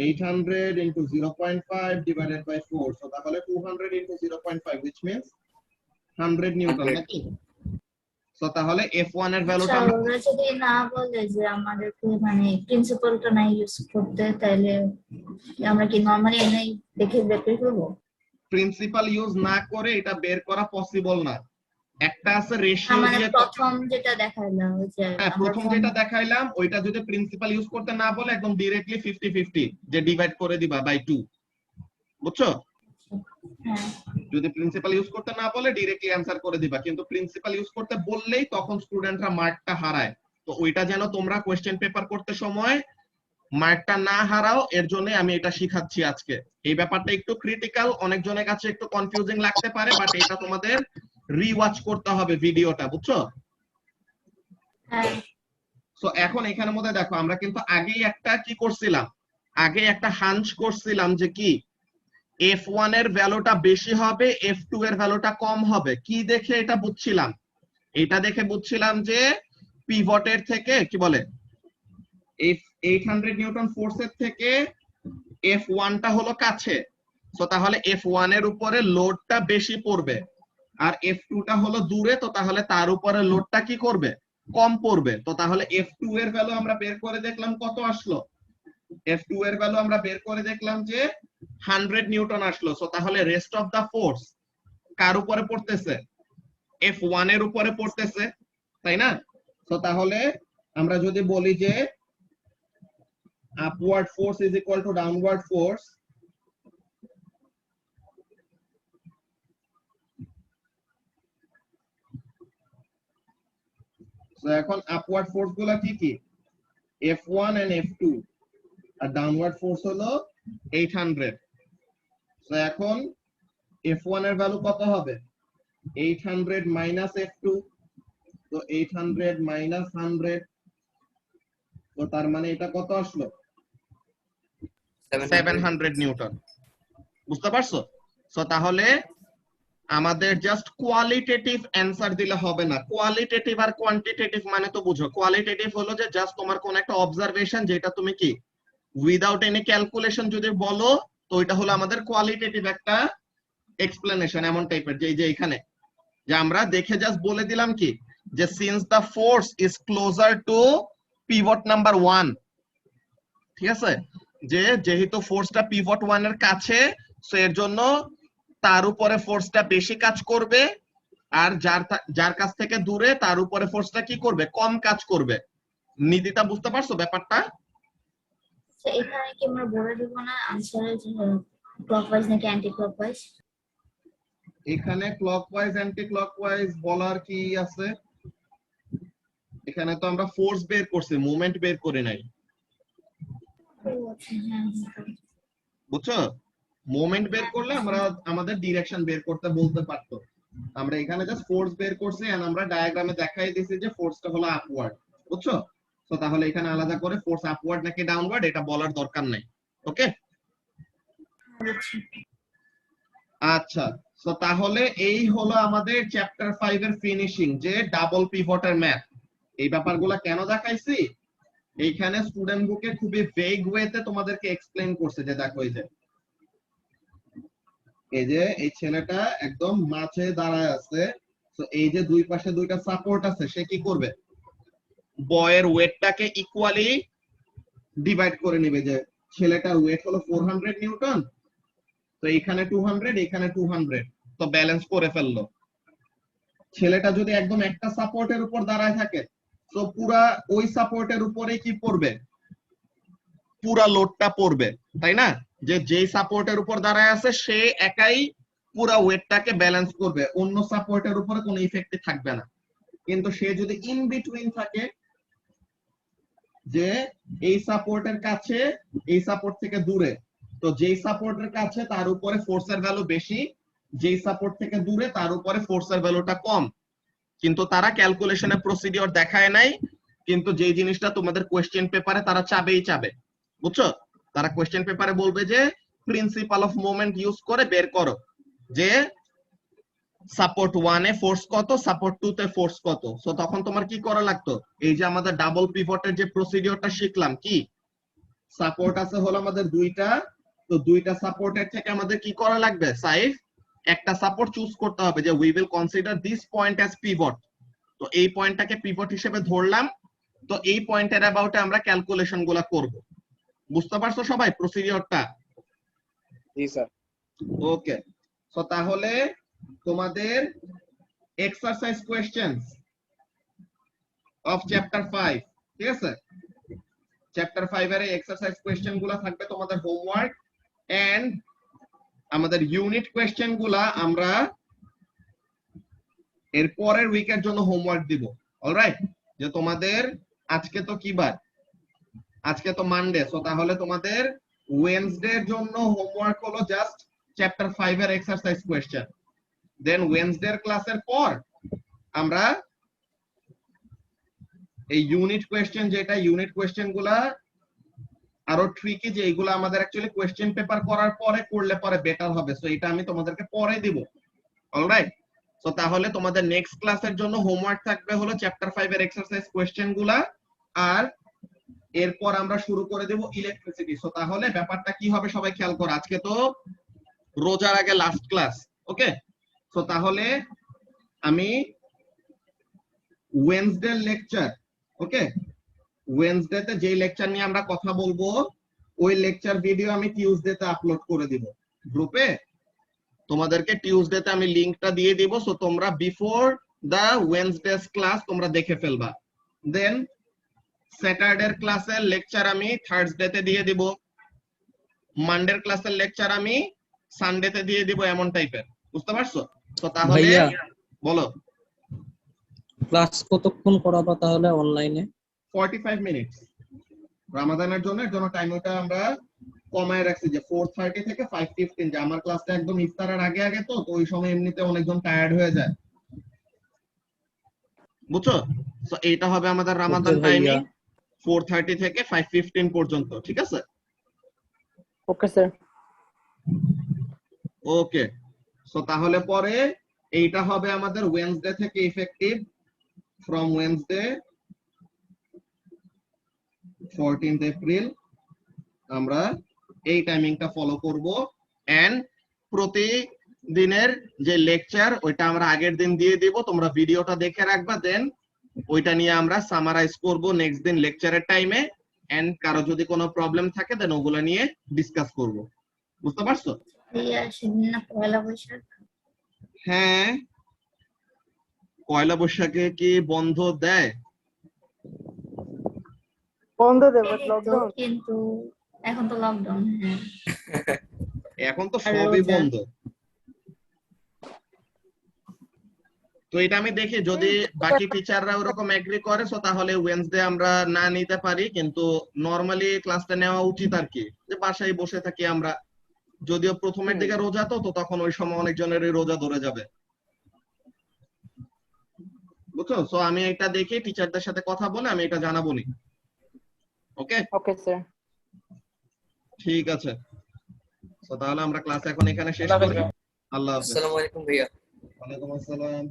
800 into 0.5 divided by 4, সো তাহলে 200 into 0.5 which means 100 নিউটন নাকি? সো তাহলে F1 এর ভ্যালুটা আচ্ছা, ওরা যদি না বলে যে আমাদেরকে মানে প্রিন্সিপালটা না ইউজ করতে, তাহলে আমরা কি নরমালি এনে দেখে বের করে ফেলবো? প্রিন্সিপাল ইউজ না করে এটা বের করা পসিবল না। একটা আছে রেশিও মানে দিয়ে, প্রথম যেটা দেখাইলাম ওই যে হ্যাঁ প্রথম যেটা দেখাইলাম ওইটা যদি প্রিন্সিপাল ইউজ করতে না বলে একদম ডাইরেক্টলি 50-50 যে ডিভাইড করে দিবা বাই 2, বুঝছো? হ্যাঁ যদি প্রিন্সিপাল ইউজ করতে না বলে ডাইরেক্টলি অ্যানসার করে দিবা, কিন্তু প্রিন্সিপাল ইউজ করতে বললেই তখন স্টুডেন্টরা মার্কটা হারায়। তো ওইটা যেন তোমরা কোশ্চেন পেপার করতে সময় মার্কটা না হারাও, এর জন্য আমি এটা শিখাচ্ছি আজকে। এই ব্যাপারটা একটু ক্রিটিক্যাল, অনেকজনের কাছে একটু কনফিউজিং লাগতে পারে, বাট এটা তোমাদের রিওয়াচ করতে হবে ভিডিওটা, বুঝছো? হ্যাঁ সো এখন এখানের মধ্যে দেখো আমরা কিন্তু আগেই একটা কি করছিলাম, আগে একটা হাঞ্চ করছিলাম যে কি F1 এর ভ্যালুটা বেশি হবে, F2 এর ভ্যালুটা কম হবে। কি দেখে এটা বুঝছিলাম? এটা দেখে বুঝছিলাম যে পিভটের থেকে কি বলে 800 নিউটন ফোর্সের থেকে F1 টা হলো কাছে, তো তাহলে F1 এর উপরে লোডটা বেশি পড়বে, আর F2 টা হলো দূরে, তো তাহলে তার উপরে লোডটা কি করবে, কম পড়বে। তো তাহলে F2 এর ভ্যালু আমরা বের করে দেখলাম কত আসলো, F2 এর ভ্যালু আমরা বের করে দেখলাম যে 100 নিউটন আসলো। সো তাহলে রেস্ট অফ দা ফোর্স কার উপরে পড়তেছে, F1 এর উপরে পড়তেছে, তাই না? সো তাহলে আমরা যদি বলি যে upward force is equal to downward force, so এখন আপওয়ার্ড ফোর্স গুলো কি কি, F1 and F2, R downward force হলো 800। সো এখন F1 এর ভ্যালু কত হবে, 800 মাইনাস F2, তো 800 মাইনাস 100, তো তার মানে এটা কত আসলো, 700 নিউটন। বুঝতে পারছো? সো তাহলে আমাদের জাস্ট কোয়ালিটেটিভ অ্যানসার দিলে হবে না, কোয়ালিটেটিভ আর কোয়ান্টিটেটিভ মানে তো বুঝো। কোয়ালিটেটিভ হলো যে জাস্ট তোমার কোন একটা অবজারভেশন যেটা তুমি কি উইদাউট এনি ক্যালকুলেশন যদি বলো, তো এটা হলো আমাদের কোয়ালিটেটিভ একটা এক্সপ্লেনেশন, এমন টাইপের যে এখানে যে আমরা দেখে জাস্ট বলে দিলাম কি যে since the force is closer to pivot number 1, ঠিক আছে, যে যেহেতু ফোর্সটা পিভট 1 এর কাছে, সো এর জন্য তার উপরে ফোর্সটা বেশি কাজ করবে, আর যার কাছ থেকে দূরে তার উপরে ফোর্সটা কি করবে, কম কাজ করবে। নীতিটা বুঝতে পারছো ব্যাপারটা? আচ্ছা, এখানে কি আমরা বলে দিব না আনসারে যে ক্লকওয়াইজ নাকি অ্যান্টি ক্লকওয়াইজ? এখানে ক্লকওয়াইজ অ্যান্টি ক্লকওয়াইজ বলার কি আছে, এখানে তো আমরা ফোর্স বের করছি, মুভমেন্ট বের করে নাই, বুঝছো? মোমেন্ট বের করলে আমরা আমাদের ডিরেকশন বের করতে বলতে পারতো, আমরা এখানে জাস্ট ফোর্স বের করছি এন্ড আমরা ডায়াগ্রামে দেখাই দিয়েছি যে ফোর্সটা হলো আপওয়ার্ড, বুঝছো? তো তাহলে এখানে আলাদা করে ফোর্স আপওয়ার্ড নাকি ডাউনওয়ার্ড এটা বলার দরকার নাই। ওকে, আচ্ছা, তো তাহলে এই হলো আমাদের চ্যাপ্টার 5 এর ফিনিশিং, যে ডাবল পিভটের ম্যাথ। এই ব্যাপারগুলো কেন দেখাইছি, এইখানে স্টুডেন্ট বুকে খুবই ভেগ ওয়েতে তোমাদেরকে এক্সপ্লেইন করছে যে দেখো এই যে এই ছেলেটা একদম মাঝে দাঁড়ায় আছে, তো এই যে দুই পাশে দুইটা সাপোর্ট আছে, সে কি করবে, বয়ের ওয়েটটাকে ইকুয়ালি ডিভাইড করে নেবে, যে ছেলেটার ওয়েট হলো 400 নিউটন, তো এখানে 200 এখানে 200, তো ব্যালেন্স করে ফেললো। ছেলেটা যদি একদম একটা সাপোর্টের উপর দাঁড়ায় থাকে, তো পুরা ওই সাপোর্টের উপরে কি পড়বে, পুরা লোডটা পড়বে, তাই না? যে যেই সাপোর্টের উপর দাঁড়ায় আছে সে একাই পুরা ওয়েটটাকে ব্যালেন্স করবে, অন্য সাপোর্টের উপরে কোনো ইফেক্টই থাকবে না। কিন্তু সে যদি ইন বিটুইন থাকে, যে এই সাপোর্টের কাছে এই সাপোর্ট থেকে দূরে, তো যেই সাপোর্টের কাছে তার উপরে ফোর্সের ভ্যালু বেশি, যেই সাপোর্ট থেকে দূরে তার উপরে ফোর্সের ভ্যালুটা কম। কিন্তু তারা ক্যালকুলেশনে প্রসিডিওর দেখায় নাই, কিন্তু যেই জিনিসটা তোমাদের কোশ্চেন পেপারে তারা চাবেই চাবে, বুঝছো? তারা কোশ্চেন পেপারে বলবে যে প্রিন্সিপাল অফ মোমেন্ট ইউজ করে বের করো যে সাপোর্ট 1 এ ফোর্স কত, সাপোর্ট 2 তে ফোর্স কত। সো তখন তোমার কি করা লাগতো, এই যে আমাদের ডাবল পিভটের যে প্রসিডিওরটা শিখলাম, কি সাপোর্ট আছে হলো আমাদের দুইটা, তো দুইটা সাপোর্টের থেকে আমাদের কি করা লাগবে, সাইফ একটা সাপোর্ট চুজ করতে হবে যে we will consider this point as pivot. তো এই পয়েন্টটাকে পিভট হিসেবে ধরলাম, তো এই পয়েন্টের অ্যাবাউটে আমরা ক্যালকুলেশন গুলা করব। বুঝতে পারছো সবাই প্রসিডিওরটা? জি স্যার। ওকে, সো তাহলে তোমাদের এক্সারসাইজ কোয়েশ্চেনস অফ চ্যাপ্টার 5, ঠিক আছে? চ্যাপ্টার 5 এর এক্সারসাইজ কোয়েশ্চেন গুলা থাকবে তোমাদের হোমওয়ার্ক, এন্ড আমাদের ইউনিট কোয়েশ্চেন গুলা আমরা এর পরের উইকের জন্য হোমওয়ার্ক দিব। অলরাইট, যে তোমাদের আজকে তো কি বার, আজকে তো মানডে, সো তাহলে তোমাদের ওয়েডনেসডে এর জন্য হোমওয়ার্ক হলো জাস্ট চ্যাপ্টার 5 এর এক্সারসাইজ কোয়েশ্চেন। দেন ওয়েডনেসডে এর ক্লাসের পর আমরা এই ইউনিট কোয়েশ্চেন, যেটা ইউনিট কোয়েশ্চেন গুলা আরো ট্রিকি, যে এইগুলা আমাদের অ্যাকচুয়ালি কোয়েশ্চেন পেপার করার পরে করলে পরে বেটার হবে, সো এটা আমি তোমাদেরকে পরে দিব। অলরাইট, সো তাহলে তোমাদের নেক্সট ক্লাসের জন্য হোমওয়ার্ক থাকবে হলো চ্যাপ্টার 5 এর এক্সারসাইজ কোয়েশ্চেন গুলা, আর এরপর আমরা শুরু করে দেব ইলেকট্রিসিটি। সো তাহলে ব্যাপারটা কি হবে সবাই খেয়াল করো, আজকে তো রোজার আগে লাস্ট ক্লাস, ওকে? সো তাহলে আমি ওয়েডনেসডে লেকচার, ওকে, ওয়েডনেসডে তে যে লেকচার নিয়ে আমরা কথা বলবো ওই লেকচার ভিডিও আমি টিউসডে তে আপলোড করে দিব গ্রুপে। তোমাদেরকে টিউসডে তে আমি লিংকটা দিয়ে দিব, সো তোমরা বিফোর দা ওয়েডনেসডেস ক্লাস তোমরা দেখে ফেলবা। দেন স্যাটারডের ক্লাসের লেকচার আমি থার্সডে তে দিয়ে দিব, মানডের ক্লাসের লেকচার আমি সানডে তে দিয়ে দিব, এমন টাইপের। বুঝতে পারছো? তো তাহলে ভাইয়া, বলো। ক্লাস কতক্ষণ করাবা তাহলে অনলাইনে? 45 মিনিটস রমাদানের জন্য, এর জন্য টাইম ওটা আমরা কমায় রাখছি যে 4:30 থেকে 5:15, যে আমার ক্লাসটা একদম ইফতারের আগে আগে, তো ওই সময় এমনিতে অনেকজন টায়ার্ড হয়ে যায়, বুঝছো? তো এটা হবে আমাদের রমাদান টাইমিং 4:30 থেকে 5:15 পর্যন্ত, ঠিক আছে? Okay sir. ওকে, সো তাহলে পরে এইটা হবে আমাদের ওয়েডনেসডে থেকে effective, from Wednesday 14th April আমরা এই টাইমিংটা ফলো করব। এন্ড প্রতিদিনের যে লেকচার ওইটা আমরা আগের দিন দিয়ে দিব, তোমরা ভিডিওটা দেখে রাখবা, দেন ওইটা নিয়ে আমরা সামারাইজ করব নেক্সট দিন লেকচারের টাইমে। এন্ড কারো যদি কোনো প্রবলেম থাকে দেন ওগুলা নিয়ে ডিসকাস করব। বুঝতে পারছো? ভাইয়া সেদিন না পয়লা বৈশাখ। হ্যাঁ, পয়লা বৈশাখে কি বন্ধ দেয়? বন্ধ দেবে এই তো, কিন্তু এখন তো লকডাউন। হ্যাঁ, এখন তো আর সবই রোজা। বন্ধ। তো এটা আমি দেখি যদি বাকি টিচাররা ওরকম এগ্রি করে, সো তাহলে ওয়েডনেসডে আমরা না নিতে পারি, কিন্তু নরমালি ক্লাসটা নেওয়া উচিত আর কি, যে বাসায় বসে থাকি আমরা। যদিও প্রথমের দিকে রোজা, তো তখন ওই সময় অনেকজনেরই রোজা ধরে যাবে, বুঝছো? সো আমি এটা দেখি টিচারদের সাথে কথা বলে আমি এটা জানাবো নি। ওকে ওকে স্যার। ঠিক আছে, তো তাহলে আমরা ক্লাস এখন এখানে শেষ করি। আল্লাহ হাফেজ। আসসালামু আলাইকুম ভাইয়া। ওয়ালাইকুম আসসালাম।